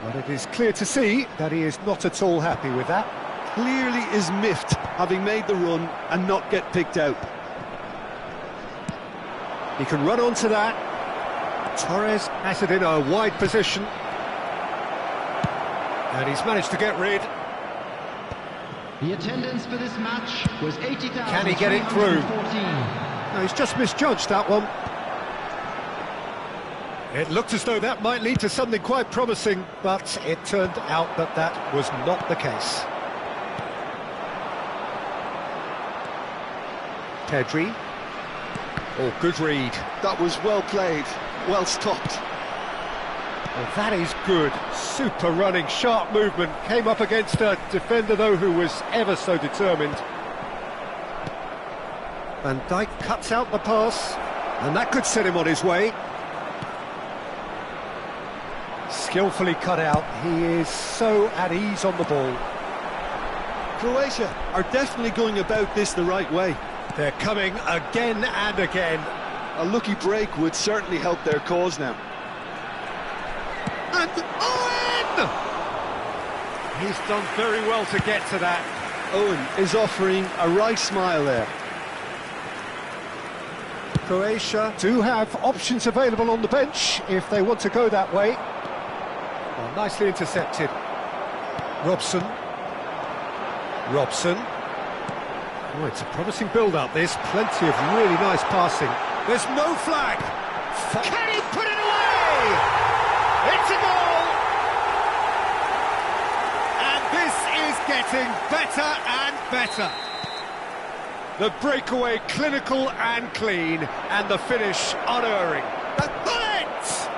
But it is clear to see that he is not at all happy with that. Clearly is miffed, having made the run and not get picked out. He can run onto that. Torres has it in a wide position. And he's managed to get rid. The attendance for this match was 80,000. Can he get it through? No, he's just misjudged that one. It looked as though that might lead to something quite promising, but it turned out that that was not the case. Pedri. Oh, good read. That was well played, well stopped. Well, that is good. Super running, sharp movement. Came up against a defender, though, who was ever so determined. Van Dijk cuts out the pass, and that could set him on his way. Skillfully cut out. He is so at ease on the ball. Croatia are definitely going about this the right way. They're coming again and again. A lucky break would certainly help their cause now. And Owen! He's done very well to get to that. Owen is offering a right smile there. Croatia do have options available on the bench if they want to go that way. Well, nicely intercepted. Robson. Oh, it's a promising build-up, this. Plenty of really nice passing. There's no flag. Can he put it away? It's a goal! And this is getting better and better. The breakaway clinical and clean, and the finish unerring. The bullet!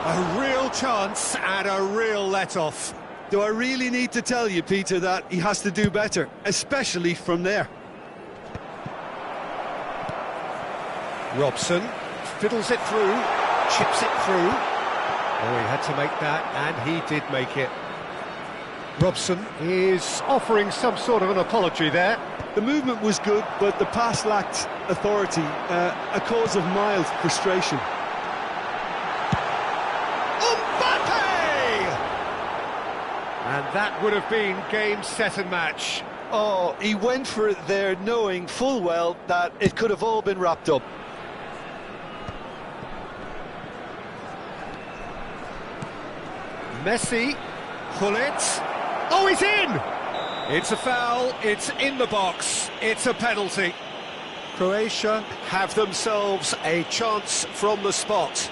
A real chance and a real let-off. Do I really need to tell you, Peter, that he has to do better, especially from there? Robson fiddles it through, chips it through. Oh, he had to make that, and he did make it. Robson is offering some sort of an apology there. The movement was good, but the pass lacked authority, a cause of mild frustration. And that would have been game, set and match. Oh, he went for it there knowing full well that it could have all been wrapped up. Messi, pull it. Oh, he's in! It's a foul, it's in the box, it's a penalty. Croatia have themselves a chance from the spot.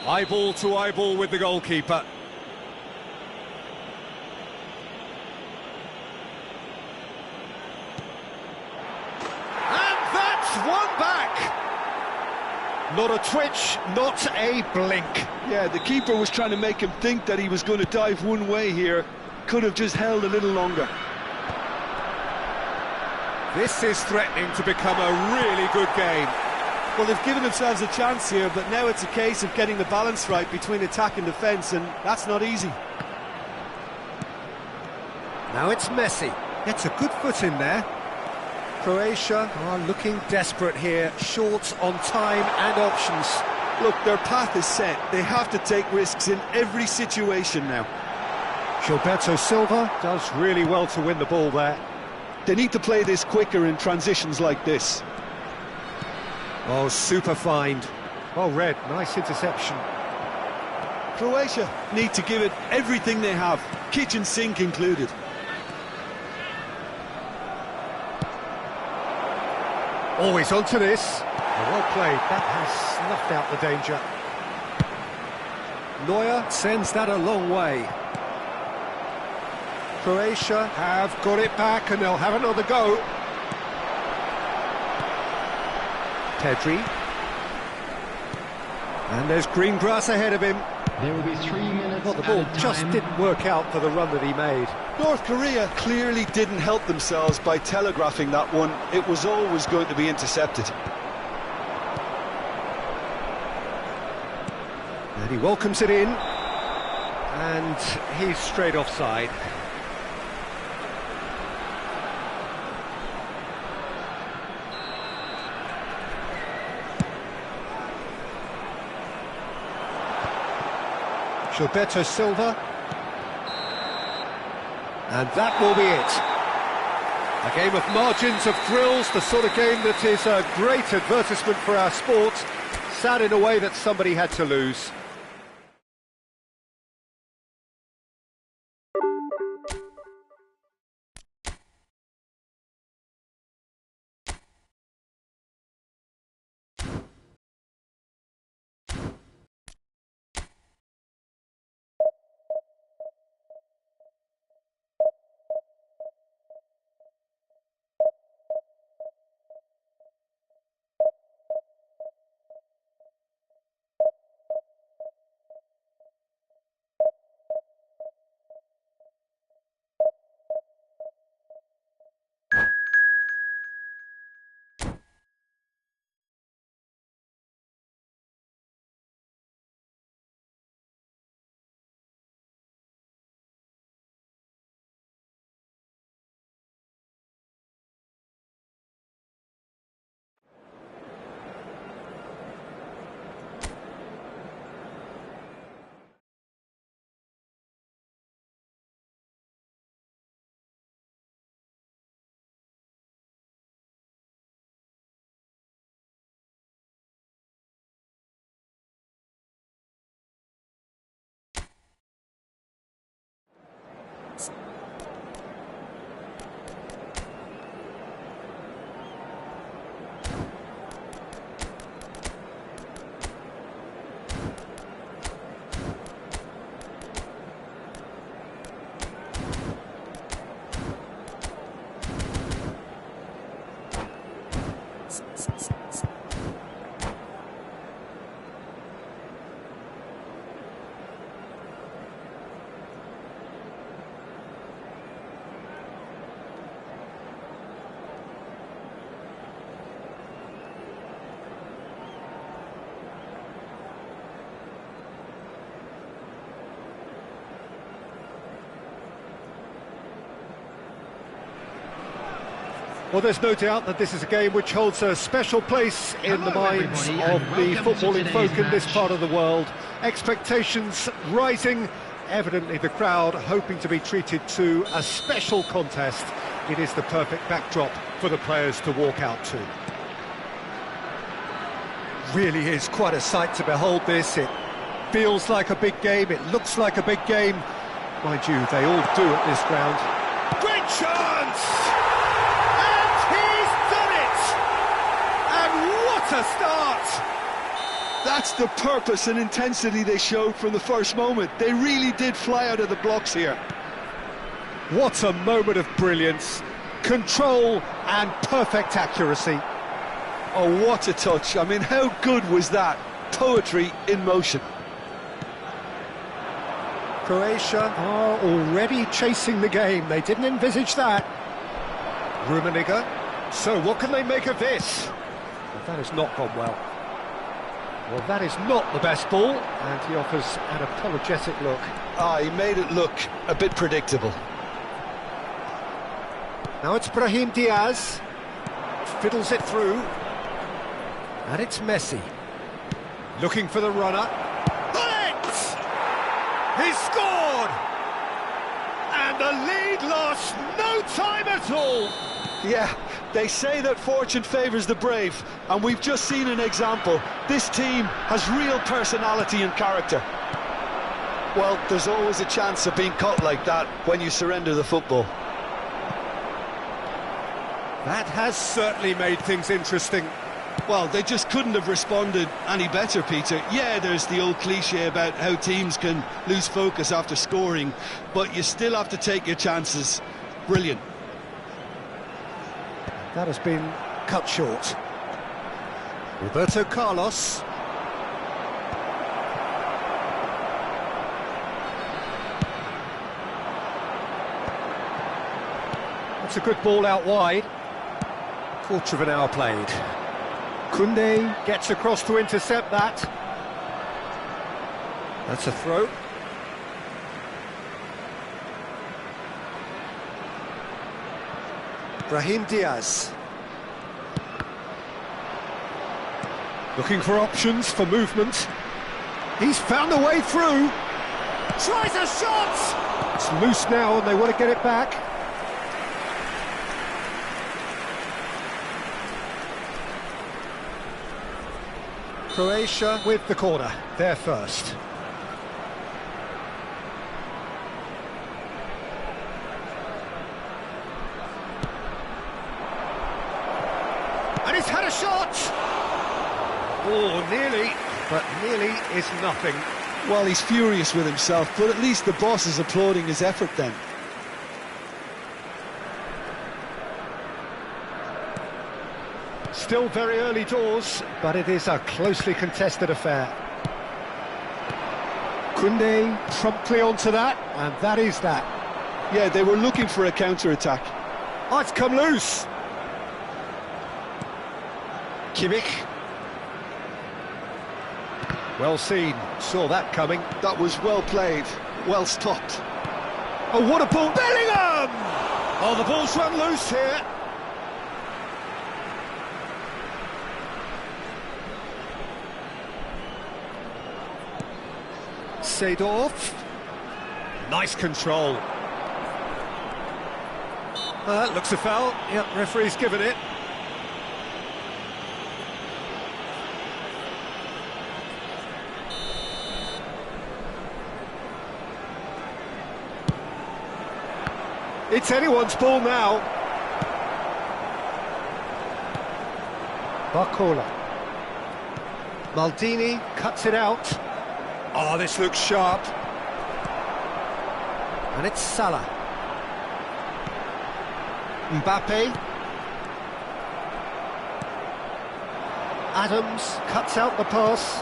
Eyeball to eyeball with the goalkeeper. And that's one back! Not a twitch, not a blink. Yeah, the keeper was trying to make him think that he was going to dive one way here. Could have just held a little longer. This is threatening to become a really good game. Well, they've given themselves a chance here, but now it's a case of getting the balance right between attack and defence, and that's not easy. Now it's Messi. Gets a good foot in there. Croatia are looking desperate here, short on time and options. Look, their path is set. They have to take risks in every situation now. Gilberto Silva does really well to win the ball there. They need to play this quicker in transitions like this. Oh, super find. Well read, nice interception. Croatia need to give it everything they have, kitchen sink included. Always onto this. Well played, that has snuffed out the danger. Neuer sends that a long way. Croatia have got it back and they'll have another go. Pedri. And there's green grass ahead of him. There will be 3 minutes. Well, the ball just didn't work out for the run that he made. North Korea clearly didn't help themselves by telegraphing that one. It was always going to be intercepted. And he welcomes it in. And he's straight offside. Gilberto Silva. And that will be it. A game of margins, of thrills, the sort of game that is a great advertisement for our sport. Sad in a way that somebody had to lose. Well, there's no doubt that this is a game which holds a special place in the minds of the footballing folk in this part of the world. Expectations rising, evidently the crowd hoping to be treated to a special contest. It is the perfect backdrop for the players to walk out to. Really is quite a sight to behold this. It feels like a big game, it looks like a big game. Mind you, they all do at this ground. Great chance! A start! That's the purpose and intensity they showed from the first moment. They really did fly out of the blocks here. What a moment of brilliance, control and perfect accuracy. Oh, what a touch. I mean, how good was that? Poetry in motion. Croatia are already chasing the game. They didn't envisage that. Rummenigge. So what can they make of this? Well, that has not gone well. Well, that is not the best ball, and he offers an apologetic look. He made it look a bit predictable. Now it's Brahim Diaz. Fiddles it through. And it's Messi. Looking for the runner. Bullet! He scored! And the lead lost no time at all. Yeah, they say that fortune favours the brave, and we've just seen an example. This team has real personality and character. Well, there's always a chance of being caught like that when you surrender the football. That has certainly made things interesting. Well, they just couldn't have responded any better, Peter. Yeah, there's the old cliche about how teams can lose focus after scoring, but you still have to take your chances. Brilliant. That has been cut short. Roberto Carlos. That's a good ball out wide. Quarter of an hour played. Koundé gets across to intercept that. That's a throw. Brahim Diaz. Looking for options for movement. He's found a way through. Tries a shot! It's loose now and they want to get it back. Croatia with the corner, they're first. And he's had a shot! Oh, nearly, but nearly is nothing. Well, he's furious with himself, but at least the boss is applauding his effort then. Still very early doors, but it is a closely contested affair. Koundé promptly onto that, and that is that. Yeah, they were looking for a counter-attack. Oh, it's come loose. Kimmich. Well seen, saw that coming. That was well played, well stopped. Oh, what a ball! Bellingham! Oh, the ball's run loose here. Seedorf. Nice control. That looks a foul. Yep, referee's given it. It's anyone's ball now. Barcola. Maldini cuts it out. Oh, this looks sharp. And it's Salah. Mbappe. Adams cuts out the pass.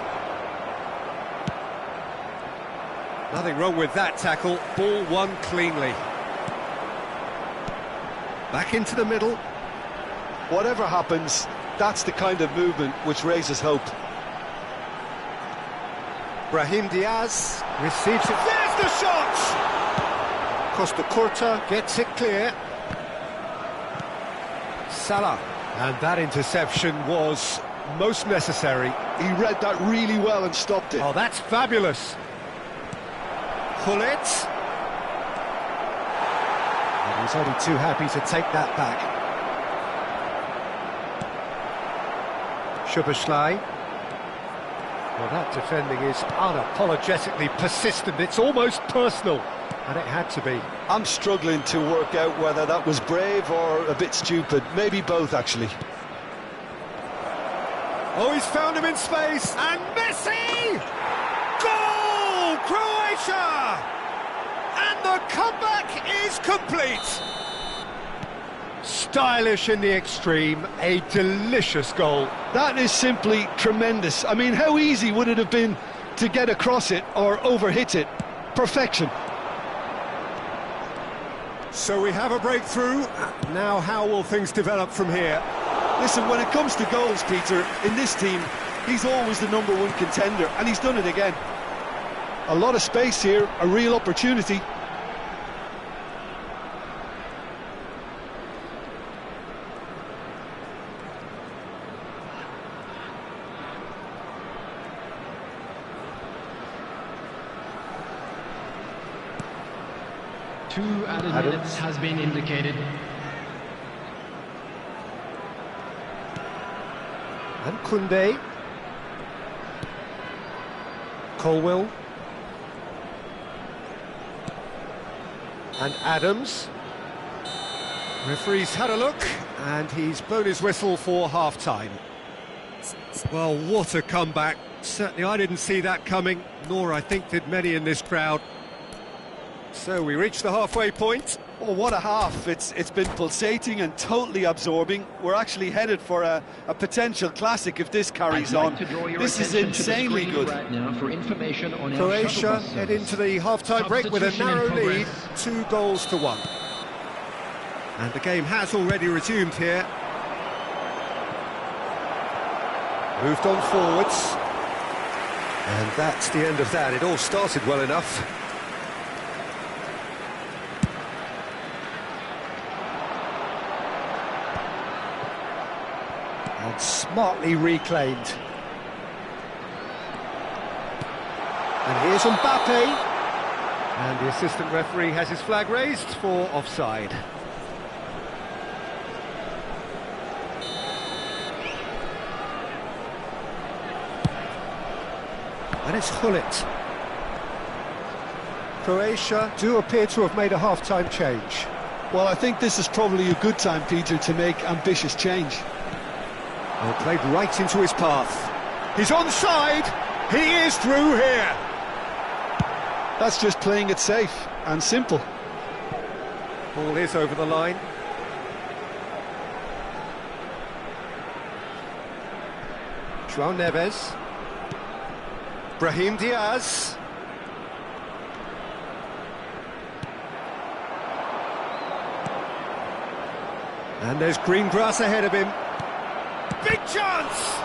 Nothing wrong with that tackle. Ball won cleanly. Back into the middle. Whatever happens, that's the kind of movement which raises hope. Brahim Diaz receives it. There's the shot! Costa Curta gets it clear. Salah. And that interception was most necessary. He read that really well and stopped it. Oh, that's fabulous. Gullit. And he's only too happy to take that back. Szoboszlai. Well, that defending is unapologetically persistent. It's almost personal, and it had to be. I'm struggling to work out whether that was brave or a bit stupid. Maybe both, actually. Oh, he's found him in space, and Messi! Goal! Croatia! And the comeback is complete! Stylish in the extreme, a delicious goal. That is simply tremendous. I mean, how easy would it have been to get across it or overhit it? Perfection. So we have a breakthrough. Now how will things develop from here? Listen, when it comes to goals, Peter, in this team, he's always the #1 contender, and he's done it again. A lot of space here, a real opportunity. Two added minutes has been indicated. And Koundé. Colwill. And Adams. Referee's had a look, and he's blown his whistle for half-time. Well, what a comeback. Certainly I didn't see that coming, nor I think did many in this crowd. So we reach the halfway point. Oh, what a half. It's been pulsating and totally absorbing. We're actually headed for a potential classic if this carries on. This is insanely good. Right now for information on Croatia head into the half-time break with a narrow lead, 2-1. And the game has already resumed here. Moved on forwards. And that's the end of that. It all started well enough. And smartly reclaimed. And here's Mbappe. And the assistant referee has his flag raised for offside. And it's Hullet. Croatia do appear to have made a half-time change. Well, I think this is probably a good time, Peter, to make ambitious change. Well, played right into his path. He's onside. He is through here. That's just playing it safe and simple. Ball is over the line. João Neves. Brahim Diaz. And there's green grass ahead of him. Big chance!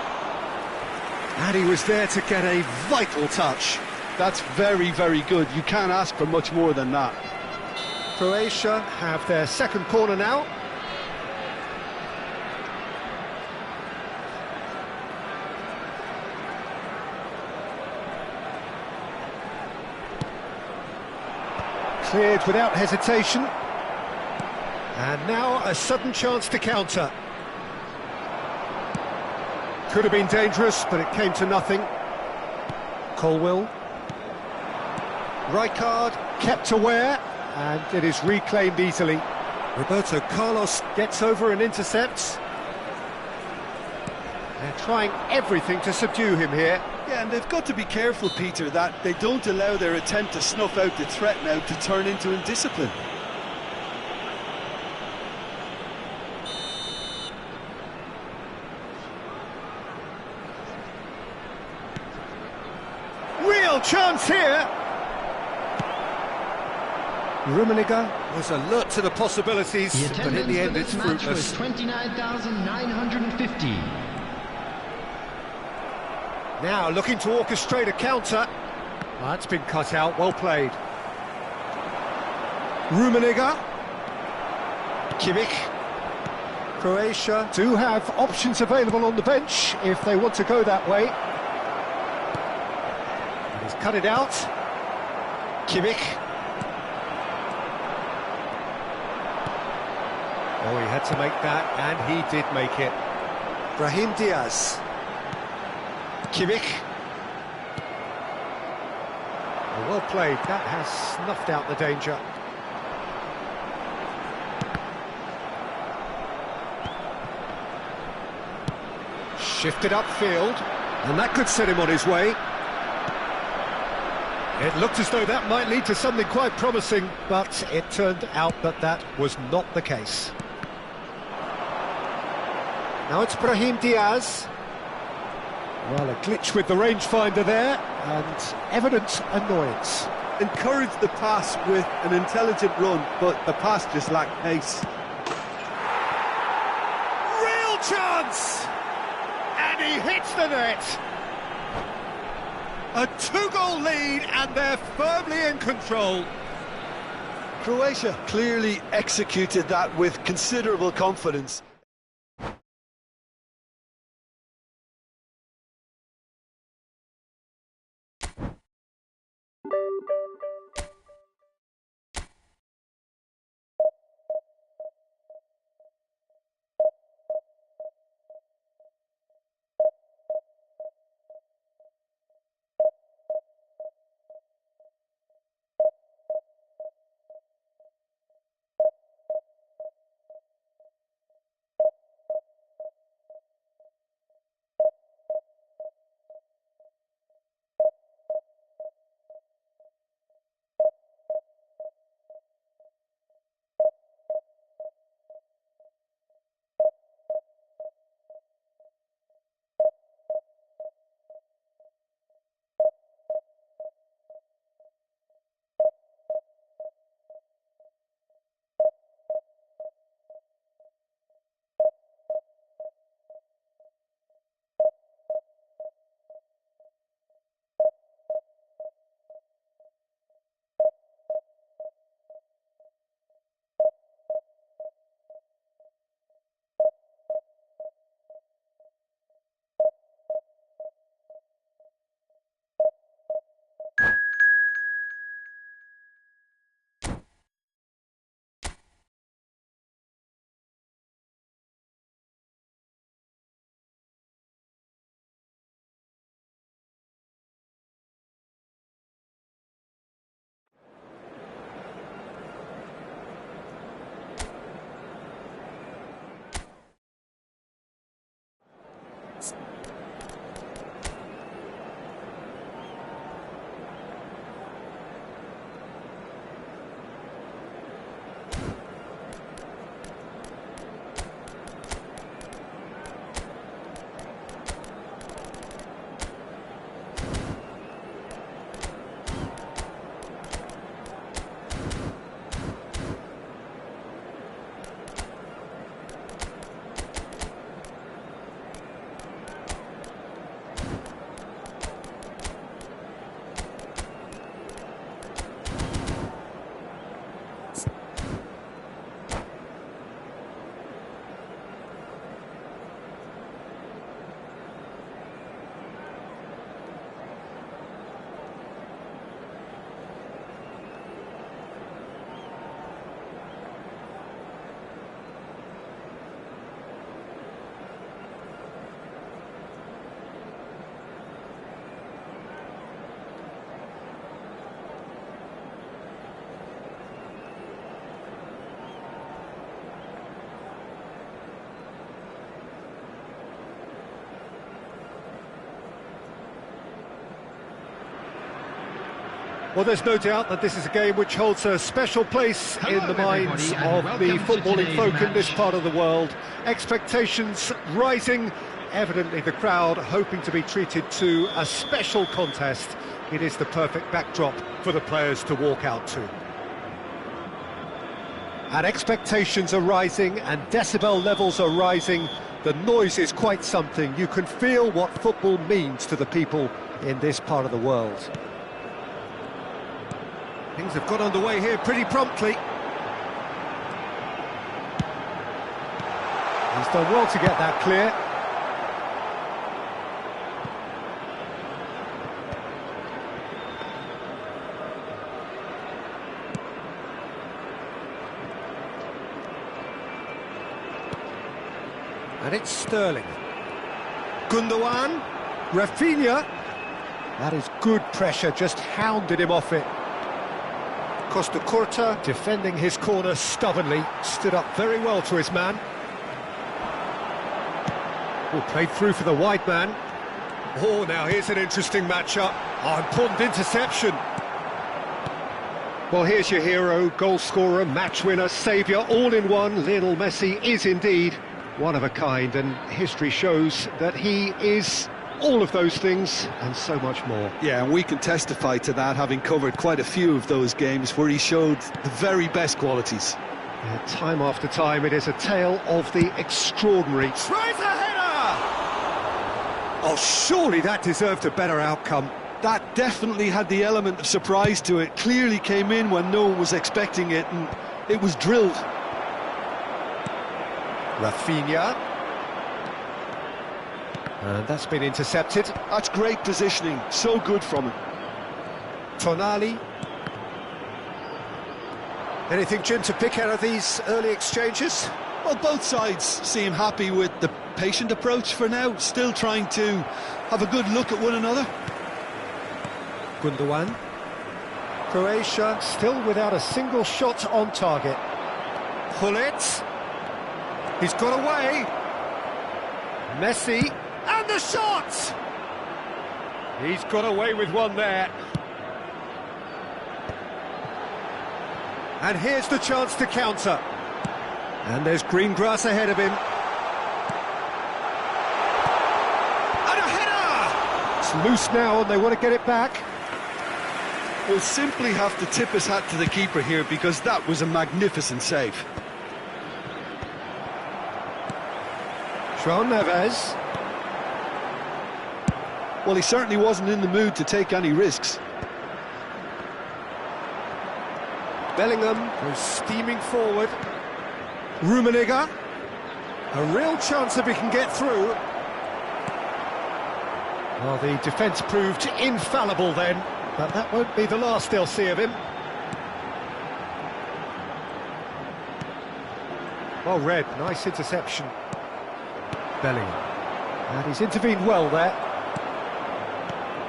And he was there to get a vital touch. That's very, very good. You can't ask for much more than that. Croatia have their second corner now. Cleared without hesitation. And now a sudden chance to counter. Could have been dangerous, but it came to nothing. Colwill. Rijkaard kept aware, and it is reclaimed easily. Roberto Carlos gets over and intercepts. They're trying everything to subdue him here. Yeah, and they've got to be careful, Peter, that they don't allow their attempt to snuff out the threat now to turn into indiscipline. Real chance here! Rummenigge was alert to the possibilities, but in the end it's fruitless. 29,950. Now looking to orchestrate a counter. That's been cut out, well played. Rummenigge. Kimmich. Croatia do have options available on the bench if they want to go that way. He's cut it out. Kimmich. Oh, he had to make that, and he did make it. Brahim Diaz. Kimmich. Oh, well played, that has snuffed out the danger. Shifted upfield, and that could set him on his way. It looked as though that might lead to something quite promising, but it turned out that that was not the case. Now it's Brahim Diaz. Well, a glitch with the rangefinder there, and evident annoyance. Encouraged the pass with an intelligent run, but the pass just lacked pace. Real chance! And he hits the net! A two-goal lead, and they're firmly in control. Croatia clearly executed that with considerable confidence. Well, there's no doubt that this is a game which holds a special place in the minds of the footballing folk in this part of the world. Expectations rising, evidently the crowd hoping to be treated to a special contest. It is the perfect backdrop for the players to walk out to. And expectations are rising and decibel levels are rising. The noise is quite something. You can feel what football means to the people in this part of the world. Things have got underway here pretty promptly. He's done well to get that clear. And it's Sterling. Gundogan, Rafinha. That is good pressure, just hounded him off it. Costa Curta defending his corner stubbornly, stood up very well to his man. Oh, played through for the wide man. Oh, now here's an interesting matchup. Oh, important interception. Well, here's your hero, goal scorer, match winner, saviour, all in one. Lionel Messi is indeed one of a kind, and history shows that he is all of those things and so much more. Yeah, and we can testify to that, having covered quite a few of those games where he showed the very best qualities. Yeah, time after time, it is a tale of the extraordinary. Tries a header! Oh, surely that deserved a better outcome. That definitely had the element of surprise to it. Clearly came in when no one was expecting it, and it was drilled. Rafinha. And that's been intercepted. That's great positioning, so good from him. Tonali. Anything, Jim, to pick out of these early exchanges? Well, both sides seem happy with the patient approach for now, still trying to have a good look at one another. Gundogan. Croatia still without a single shot on target. Gullit. He's got away. Messi. And the shot! He's got away with one there. And here's the chance to counter. And there's green grass ahead of him. And a header! It's loose now and they want to get it back. We'll simply have to tip his hat to the keeper here, because that was a magnificent save. João Neves. Well, he certainly wasn't in the mood to take any risks. Bellingham goes steaming forward. Rummenigge. A real chance if he can get through. Well, the defence proved infallible then, but that won't be the last they'll see of him. Well read, nice interception. Bellingham. And he's intervened well there.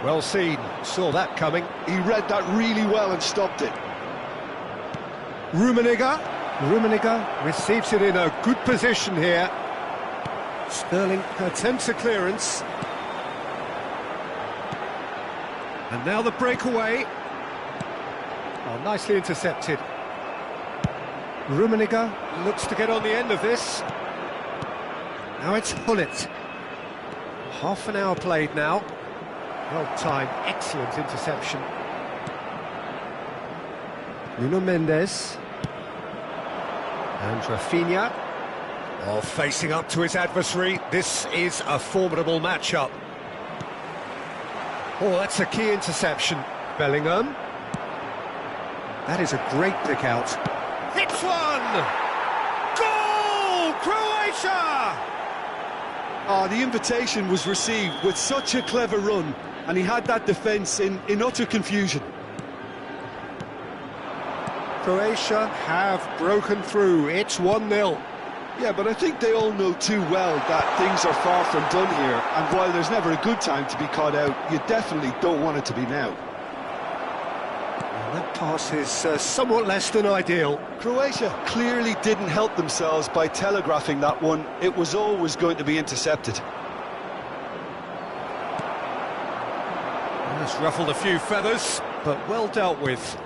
Well seen, saw that coming. He read that really well and stopped it. Rummenigge receives it in a good position here. Sterling attempts a clearance. And now the breakaway. Oh, nicely intercepted. Rummenigge looks to get on the end of this. Now it's Hullet. Half an hour played now. Well timed, excellent interception. Nuno Mendes. And Rafinha. Oh, facing up to his adversary. This is a formidable matchup. Oh, that's a key interception. Bellingham. That is a great pick out. Hits one! Goal! Croatia! Oh, the invitation was received with such a clever run, and he had that defence in utter confusion. Croatia have broken through. It's 1-0. Yeah, but I think they all know too well that things are far from done here, and while there's never a good time to be caught out, you definitely don't want it to be now. That pass is somewhat less than ideal. Croatia clearly didn't help themselves by telegraphing that one. It was always going to be intercepted. It's ruffled a few feathers, but well dealt with.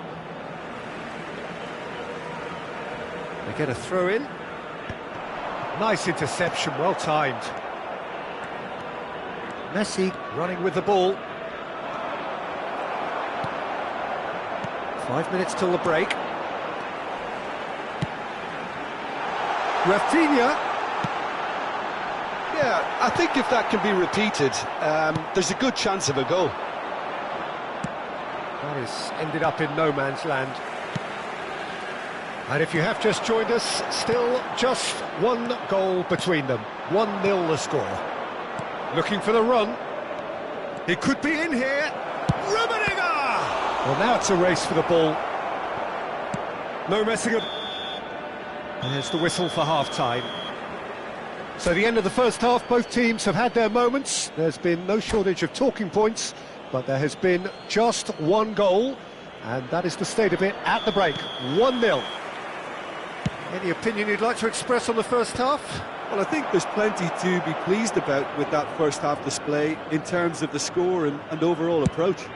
They get a throw in. Nice interception, well timed. Messi running with the ball. 5 minutes till the break. Rafinha. Yeah, I think if that can be repeated, there's a good chance of a goal. That has ended up in no man's land. And if you have just joined us, still just one goal between them. 1-0 the score. Looking for the run. He could be in here. Rummenigge! Well, now it's a race for the ball. No messing up. There's the whistle for half-time. So the end of the first half, both teams have had their moments. There's been no shortage of talking points, but there has been just one goal, and that is the state of it at the break. 1-0. Any opinion you'd like to express on the first half? Well, I think there's plenty to be pleased about with that first half display in terms of the score and overall approach.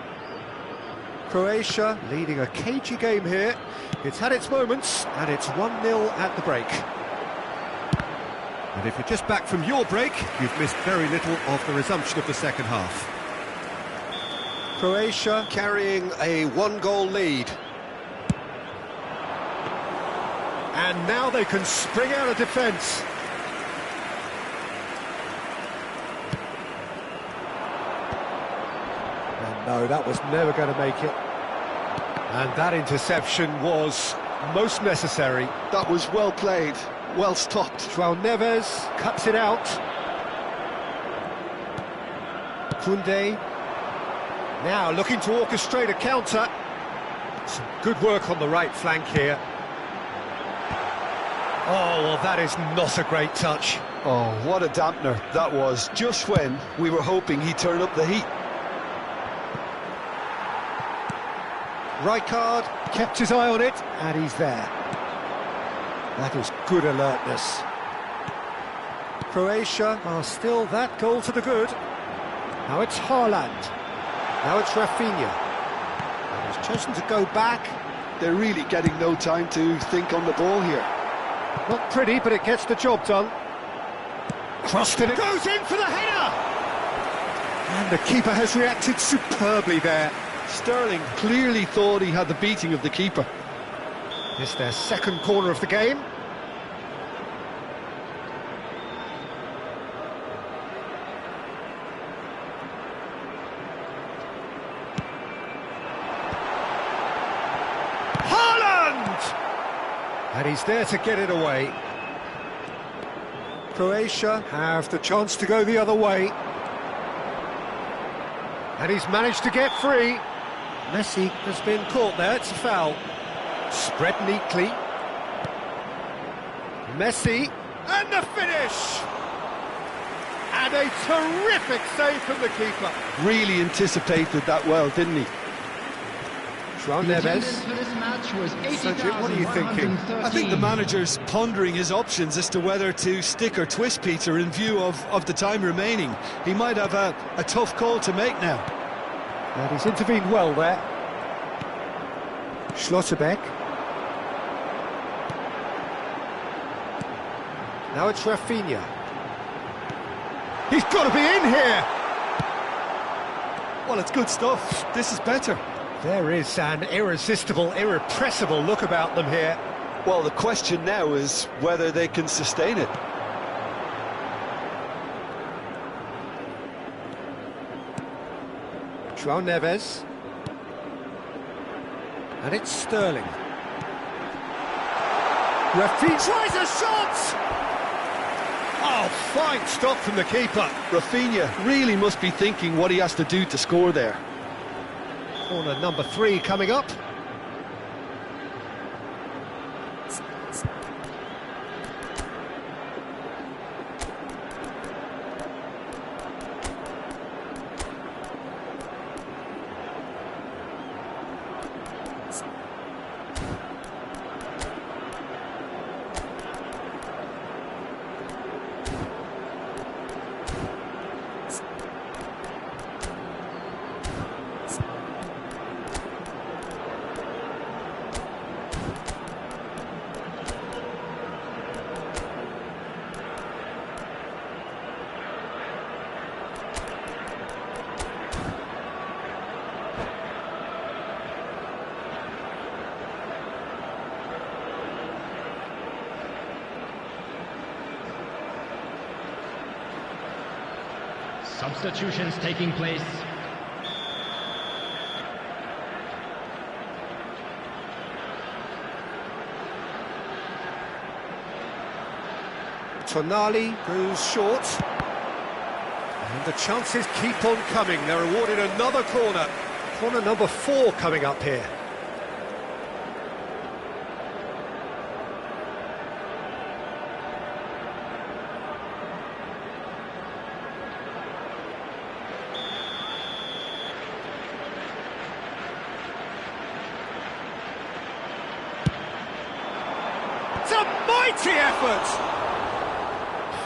Croatia leading a cagey game here. It's had its moments, and it's 1-0 at the break. And if you're just back from your break, you've missed very little of the resumption of the second half. Croatia carrying a one-goal lead. And now they can spring out of defence. And no, that was never going to make it. And that interception was most necessary. That was well played, well stopped. João Neves cuts it out. Koundé now looking to orchestrate a counter. Some good work on the right flank here. Oh, well, that is not a great touch. Oh, what a dampener that was, just when we were hoping he'd turn up the heat. Rijkaard kept his eye on it, and he's there. That is good alertness. Croatia are still that goal to the good. Now it's Haaland. Now it's Rafinha. And he's chosen to go back. They're really getting no time to think on the ball here. Not pretty, but it gets the job done. Crossed it goes in for the header! And the keeper has reacted superbly there. Sterling clearly thought he had the beating of the keeper. It's their second corner of the game. Haaland! And he's there to get it away. Croatia have the chance to go the other way. And he's managed to get free. Messi has been caught there, it's a foul. Spread neatly. Messi, and the finish! And a terrific save from the keeper. Really anticipated that well, didn't he? João The Neves. attendance for this match was Sergio, what are you thinking? 80,113. I think the manager's pondering his options as to whether to stick or twist Peter in view of the time remaining. He might have a tough call to make now. And he's intervened well there. Schlotterbeck. Now it's Rafinha. He's got to be in here! Well, it's good stuff. This is better. There is an irresistible, irrepressible look about them here. Well, the question now is whether they can sustain it. João Neves. And it's Sterling. Rafinha tries a shot! Oh, fine stop from the keeper. Rafinha really must be thinking what he has to do to score there. Corner number 3 coming up. Substitutions taking place. Tonali goes short. And the chances keep on coming. They're awarded another corner. Corner number 4 coming up here. It's a mighty effort!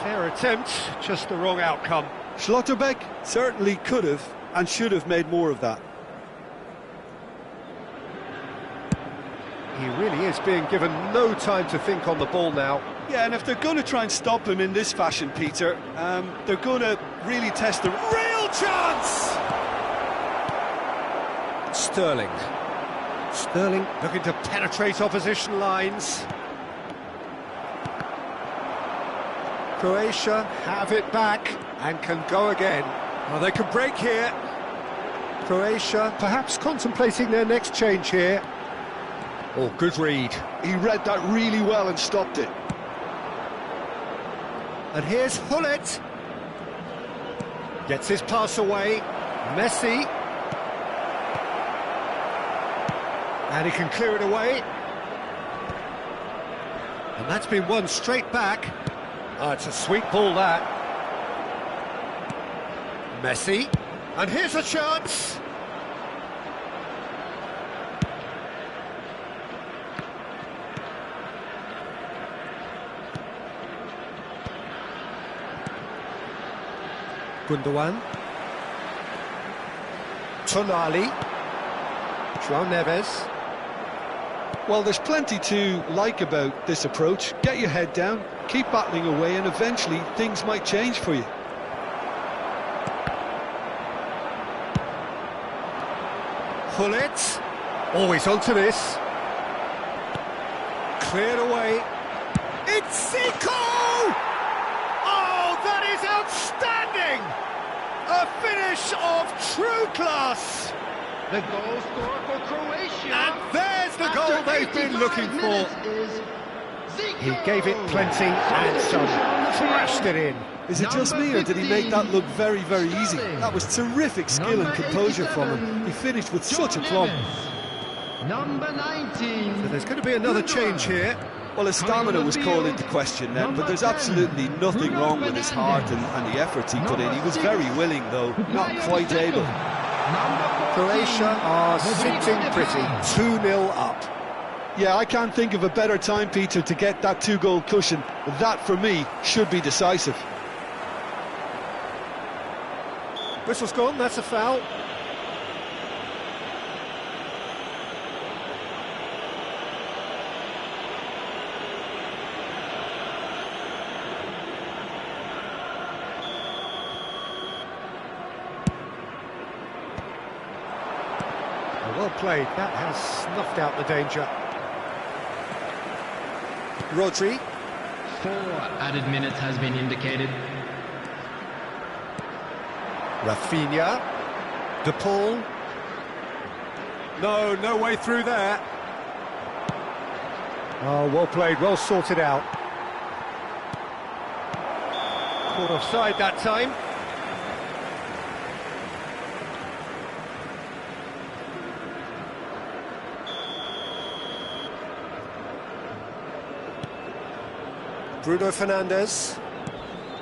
Fair attempt, just the wrong outcome. Schlotterbeck certainly could have and should have made more of that. He really is being given no time to think on the ball now. Yeah, and if they're going to try and stop him in this fashion, Peter, they're going to really test the real chance! Sterling. Sterling looking to penetrate opposition lines. Croatia have it back and can go again. Well, they can break here. Croatia perhaps contemplating their next change here. Oh, good read. He read that really well and stopped it. And here's Hullet. Gets his pass away. Messi. And he can clear it away. And that's been won straight back. Oh, it's a sweet ball, that. Messi. And here's a chance. Gundogan. Tonali. João Neves. Well, there's plenty to like about this approach. Get your head down, keep battling away, and eventually things might change for you. Hullet. Always onto this. Cleared away. It's Zico! Oh, that is outstanding! A finish of true class! The goal scorer for Croatia. And there's the goal After they've been 85 looking for. minutes is Zico. He gave it plenty and some. Thrashed it in. Is it just me, or did he make that look very, very easy? That was terrific skill and composure from him. He finished with such aplomb. Number 19. So there's going to be another change here. Well, his stamina was called into question then, but there's absolutely nothing wrong with his heart and the effort he put in. He was very willing, though not quite able. Croatia are sitting pretty, 2-0 up. Yeah, I can't think of a better time, Peter, to get that two-goal cushion. That, for me, should be decisive. Whistle's gone, that's a foul. Well played, that has snuffed out the danger. Rodri. 4 added minutes has been indicated. Rafinha. De Paul. No way through there. Oh, well played, well sorted out. Caught offside that time. Bruno Fernandes.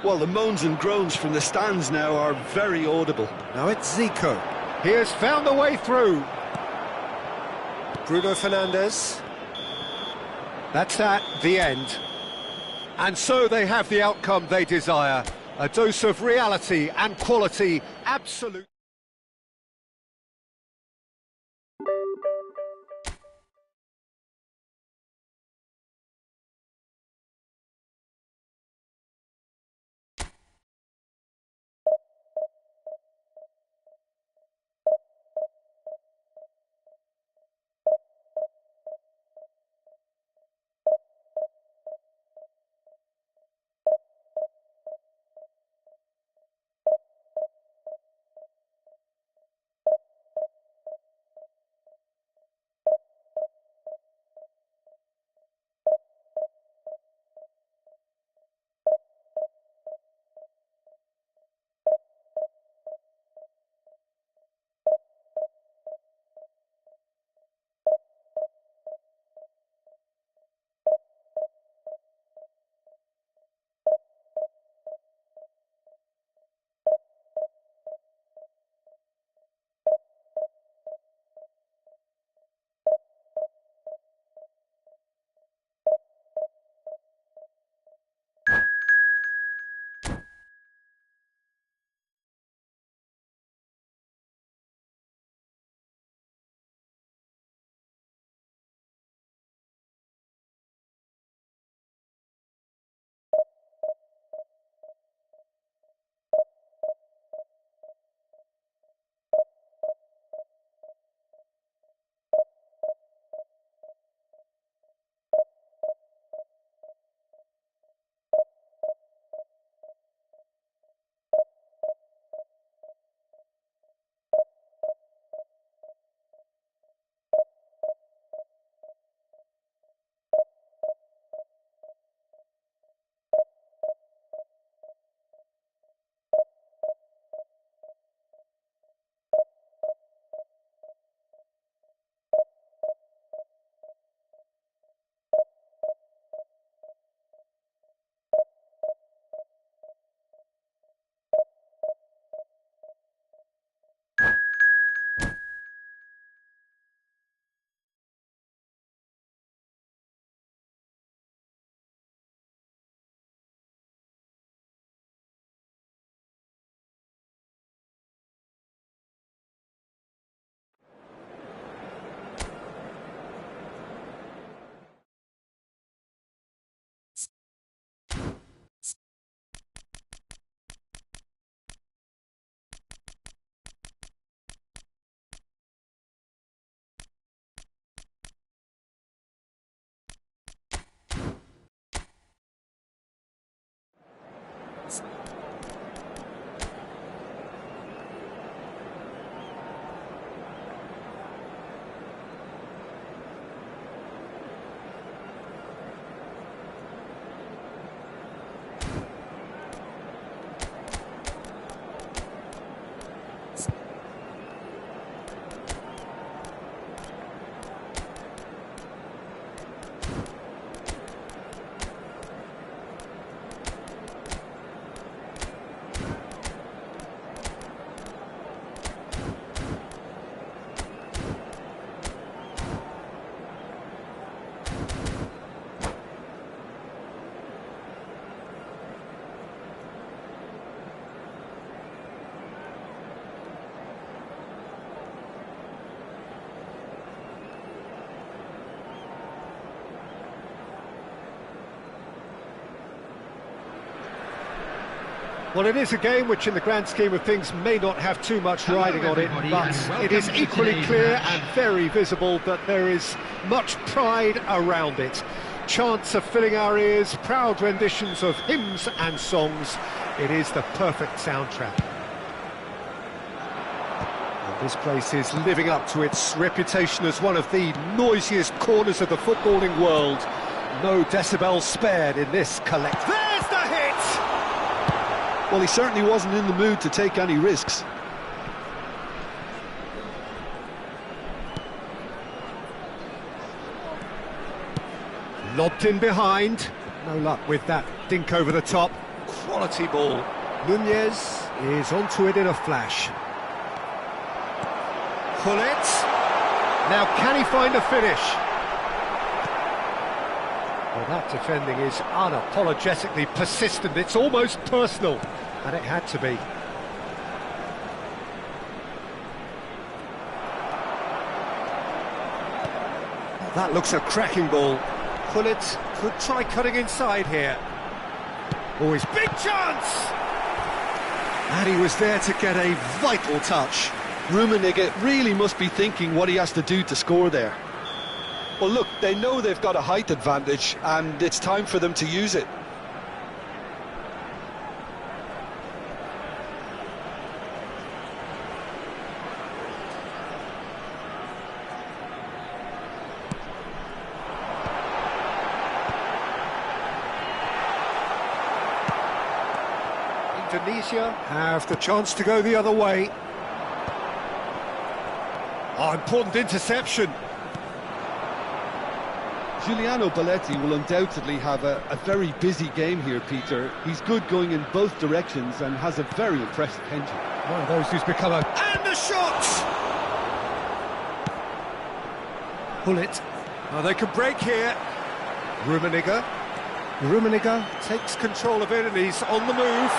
Well, the moans and groans from the stands now are very audible. Now it's Zico. He has found the way through. Bruno Fernandes. That's at the end. And so they have the outcome they desire. A dose of reality and quality, absolute. Well, it is a game which in the grand scheme of things may not have too much riding on it, but it is equally clear and very visible that there is much pride around it. Chants are filling our ears, proud renditions of hymns and songs. It is the perfect soundtrack. And this place is living up to its reputation as one of the noisiest corners of the footballing world. No decibels spared in this collective. There's the hit! Well, he certainly wasn't in the mood to take any risks. Lobbed in behind. No luck with that dink over the top. Quality ball. Nunez is onto it in a flash. Gullit. Now can he find a finish? Well, that defending is unapologetically persistent. It's almost personal. And it had to be. Well, that looks a cracking ball. Gullit could try cutting inside here. Oh, his big chance! And he was there to get a vital touch. Rummenigge really must be thinking what he has to do to score there. Well, look, they know they've got a height advantage, and it's time for them to use it. Indonesia have the chance to go the other way. Oh, important interception. Giuliano Belletti will undoubtedly have a very busy game here, Peter. He's good going in both directions and has a very impressive engine. One of those who's become a... And the shot! Gullit. Oh, they can break here. Rummenigge. Rummenigge takes control of it and he's on the move.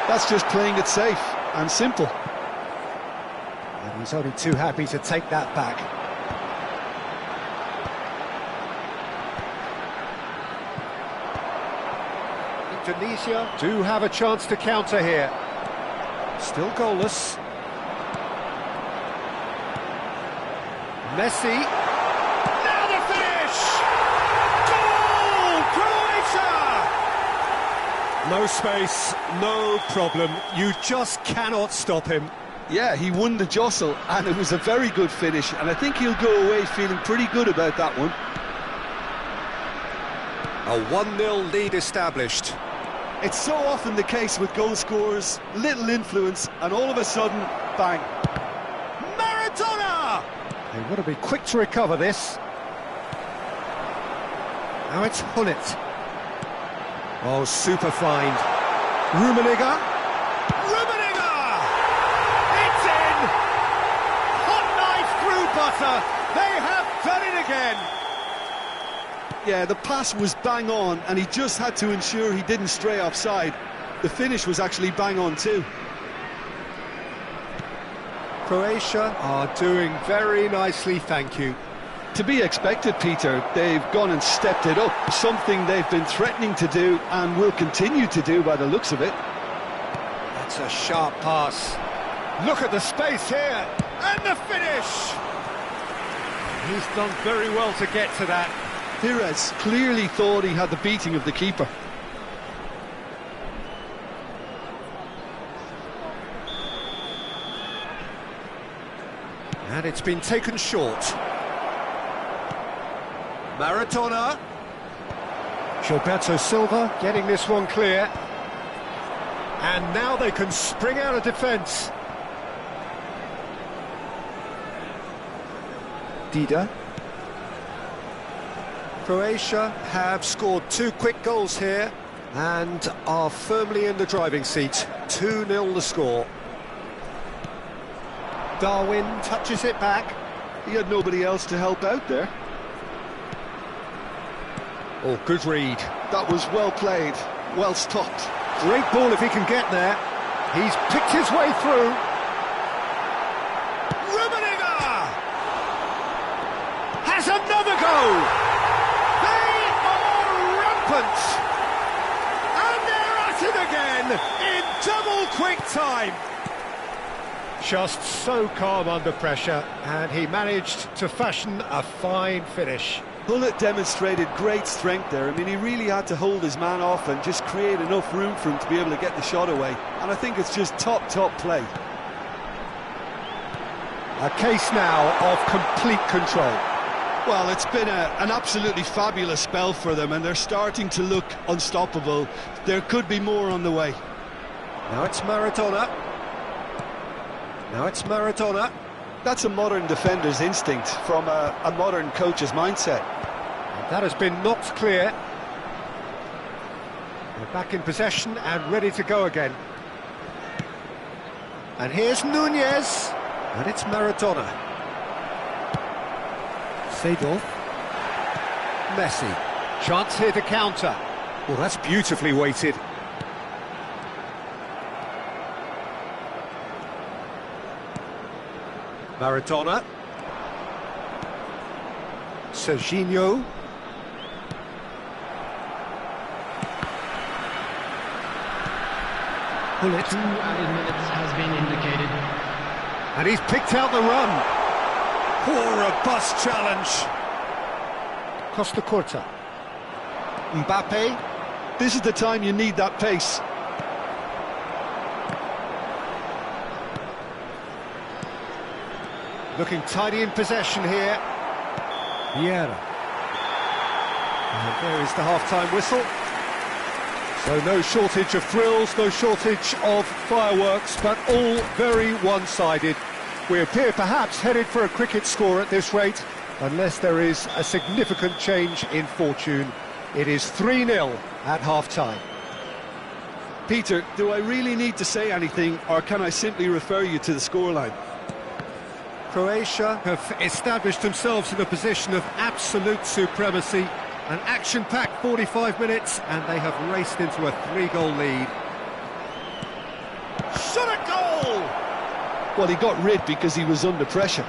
That's just playing it safe and simple. And he's only too happy to take that back. Indonesia do have a chance to counter here. Still goalless. Messi. Now the finish! Goal! Croatia! No space, no problem. You just cannot stop him. Yeah, he won the jostle, and it was a very good finish, and I think he'll go away feeling pretty good about that one. A 1-0 lead established. It's so often the case with goal scorers, little influence, and all of a sudden, bang. Maradona! They want to be quick to recover this. Now it's Gullit. Oh, super find. Rummenigge. Rummenigge! It's in! Hot knife through butter. They have done it again. Yeah, the pass was bang on, and he just had to ensure he didn't stray offside. The finish was actually bang on too. Croatia are doing very nicely, thank you. To be expected, Peter. They've gone and stepped it up, something they've been threatening to do and will continue to do by the looks of it. That's a sharp pass. Look at the space here, and the finish! He's done very well to get to that. Pires clearly thought he had the beating of the keeper. And it's been taken short. Maradona. Gilberto Silva getting this one clear. And now they can spring out of defence. Dida. Croatia have scored 2 quick goals here and are firmly in the driving seat. 2-0 the score. Darwin touches it back. He had nobody else to help out there. Oh, good read. That was well played, well stopped. Great ball if he can get there. He's picked his way through. Rummenigge has another go. They are rampant. And they're at it again. again in double quick time. Just so calm under pressure, and he managed to fashion a fine finish. Bullet demonstrated great strength there. I mean, he really had to hold his man off and just create enough room for him to be able to get the shot away. And I think it's just top play. A case now of complete control. Well, it's been an absolutely fabulous spell for them, and they're starting to look unstoppable. There could be more on the way. Now it's Maradona. Now it's Maradona. That's a modern defender's instinct from a modern coach's mindset. And that has been knocked clear. They're back in possession and ready to go again. And here's Nunez. And it's Maradona. Seedorf. Messi. Chance here to counter. Well, that's beautifully weighted. Maradona. Serginho. Bullet. 2 added minutes has been indicated. And he's picked out the run. Poor robust challenge. Costa Curta. Mbappe. This is the time you need that pace. Looking tidy in possession here. Vieira. And there is the half-time whistle. So no shortage of thrills, no shortage of fireworks, but all very one-sided. We appear perhaps headed for a cricket score at this rate, unless there is a significant change in fortune. It is 3-0 at half-time. Peter, do I really need to say anything, or can I simply refer you to the scoreline? Croatia have established themselves in a position of absolute supremacy. An action-packed 45 minutes, and they have raced into a 3-goal lead. Shot a goal! Well, he got rid because he was under pressure.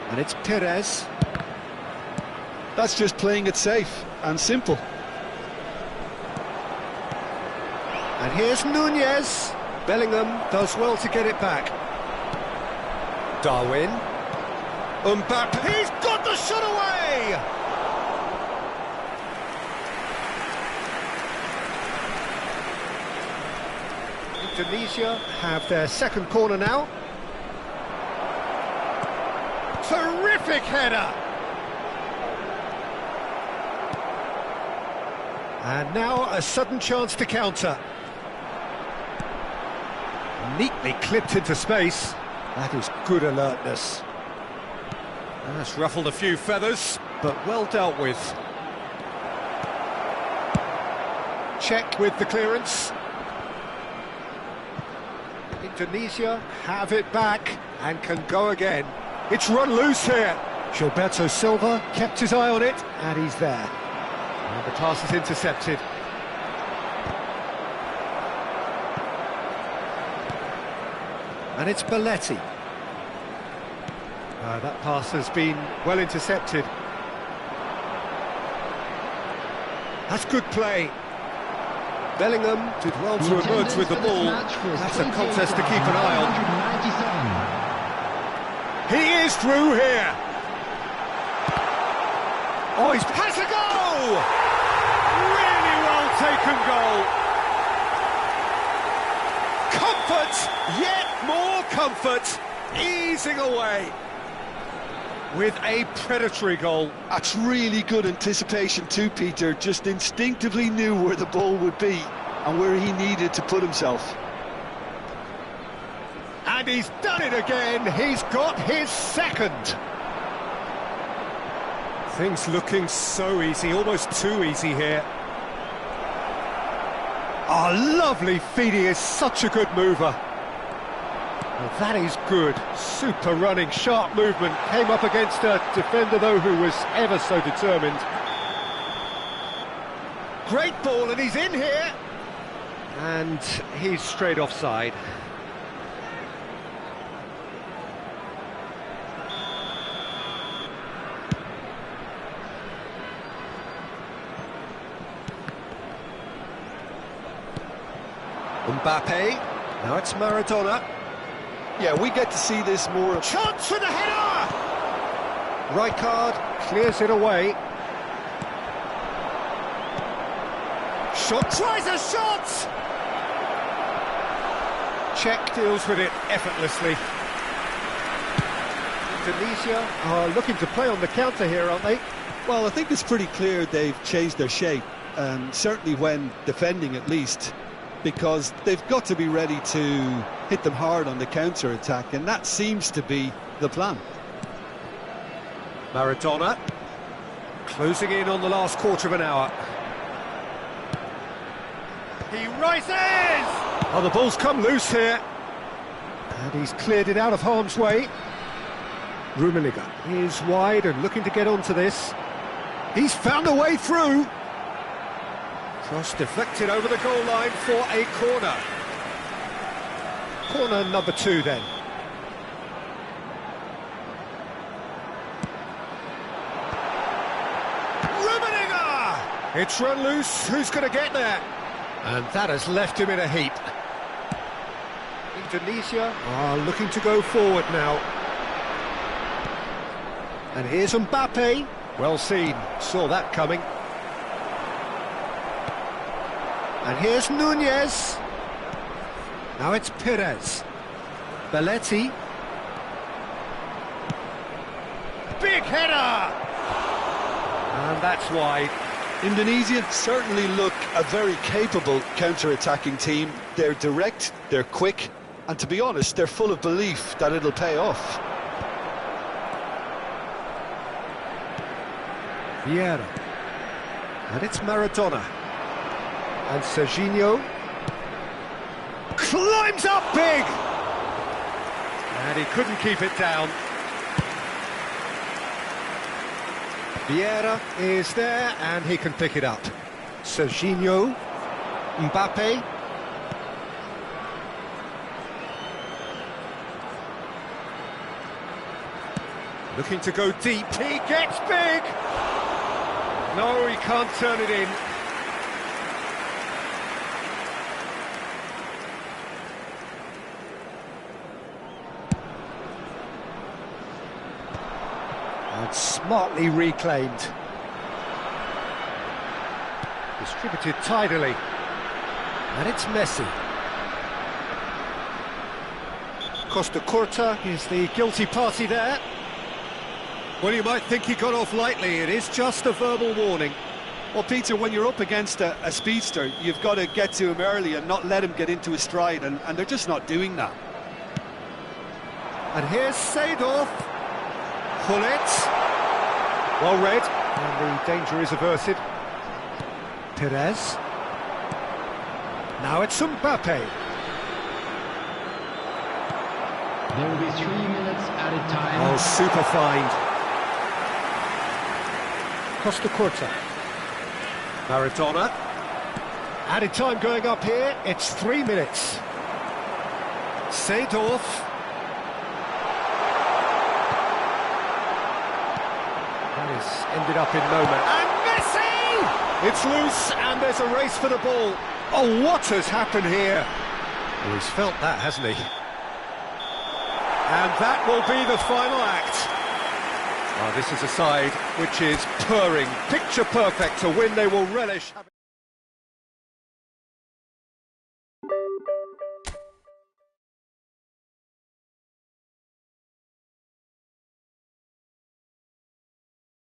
And it's Perez. That's just playing it safe and simple. And here's Nunez. Bellingham does well to get it back. Darwin. Mbappe. He's got the shot away! Indonesia have their second corner now. Terrific header! And now a sudden chance to counter. Neatly clipped into space. That is good alertness. That's ruffled a few feathers, but well dealt with. Check with the clearance. Indonesia have it back and can go again. It's run loose here. Gilberto Silva kept his eye on it, and he's there. And the pass is intercepted. And it's Belletti. That pass has been well intercepted. That's good play. Bellingham did well to emerge with the ball. That's a contest to keep an eye on. He is through here. Oh, he's has a goal! Really well taken goal. Comfort, yet more comfort, easing away with a predatory goal. That's really good anticipation too, Peter. Just instinctively knew where the ball would be and where he needed to put himself. And he's done it again. He's got his second. Things looking so easy, almost too easy here. Oh, lovely feed. He is such a good mover. Well, that is good. Super running, sharp movement. Came up against a defender, though, who was ever so determined. Great ball, and he's in here. And he's straight offside. Mbappe. Now it's Maradona. Yeah, we get to see this more. Chance for the header! Rijkaard clears it away. Shot, tries a shot! Czech deals with it effortlessly. Indonesia are looking to play on the counter here, aren't they? Well, I think it's pretty clear they've changed their shape, certainly when defending at least, because they've got to be ready to hit them hard on the counter-attack, and that seems to be the plan. Maradona, closing in on the last quarter of an hour. He rises! Oh, the ball's come loose here. And he's cleared it out of harm's way. Rummenigge is wide and looking to get onto this. He's found a way through. Cross deflected over the goal line for a corner. Corner number 2 then. Rummenigge! It's run loose, who's going to get there? And that has left him in a heap. Indonesia are looking to go forward now. And here's Mbappe. Well seen, saw that coming. And here's Nunez. Now it's Perez. Belletti. Big header! And that's wide. Indonesia certainly look a very capable counter-attacking team. They're direct, they're quick, and to be honest, they're full of belief that it'll pay off. Vieira. And it's Maradona. And Serginho climbs up big! And he couldn't keep it down. Vieira is there, and he can pick it up. Serginho, Mbappe. Looking to go deep, he gets big! No, he can't turn it in. And smartly reclaimed. Distributed tidily. And it's Messi. Costa Curta is the guilty party there. Well, you might think he got off lightly. It is just a verbal warning. Well, Peter, when you're up against a speedster, you've got to get to him early and not let him get into his stride, and they're just not doing that. And here's Seedorf. Gullit. Well read, and the danger is averted. Perez. Now it's Mbappe. There will be 3 minutes added time. Oh, super find. Costa Curta. Maradona. Added time going up here, it's 3 minutes. Seedorf. That has ended up in no man. And Messi! It's loose, and there's a race for the ball. Oh, what has happened here? Well, he's felt that, hasn't he? And that will be the final act. Oh, this is a side which is purring, picture perfect, to win they will relish.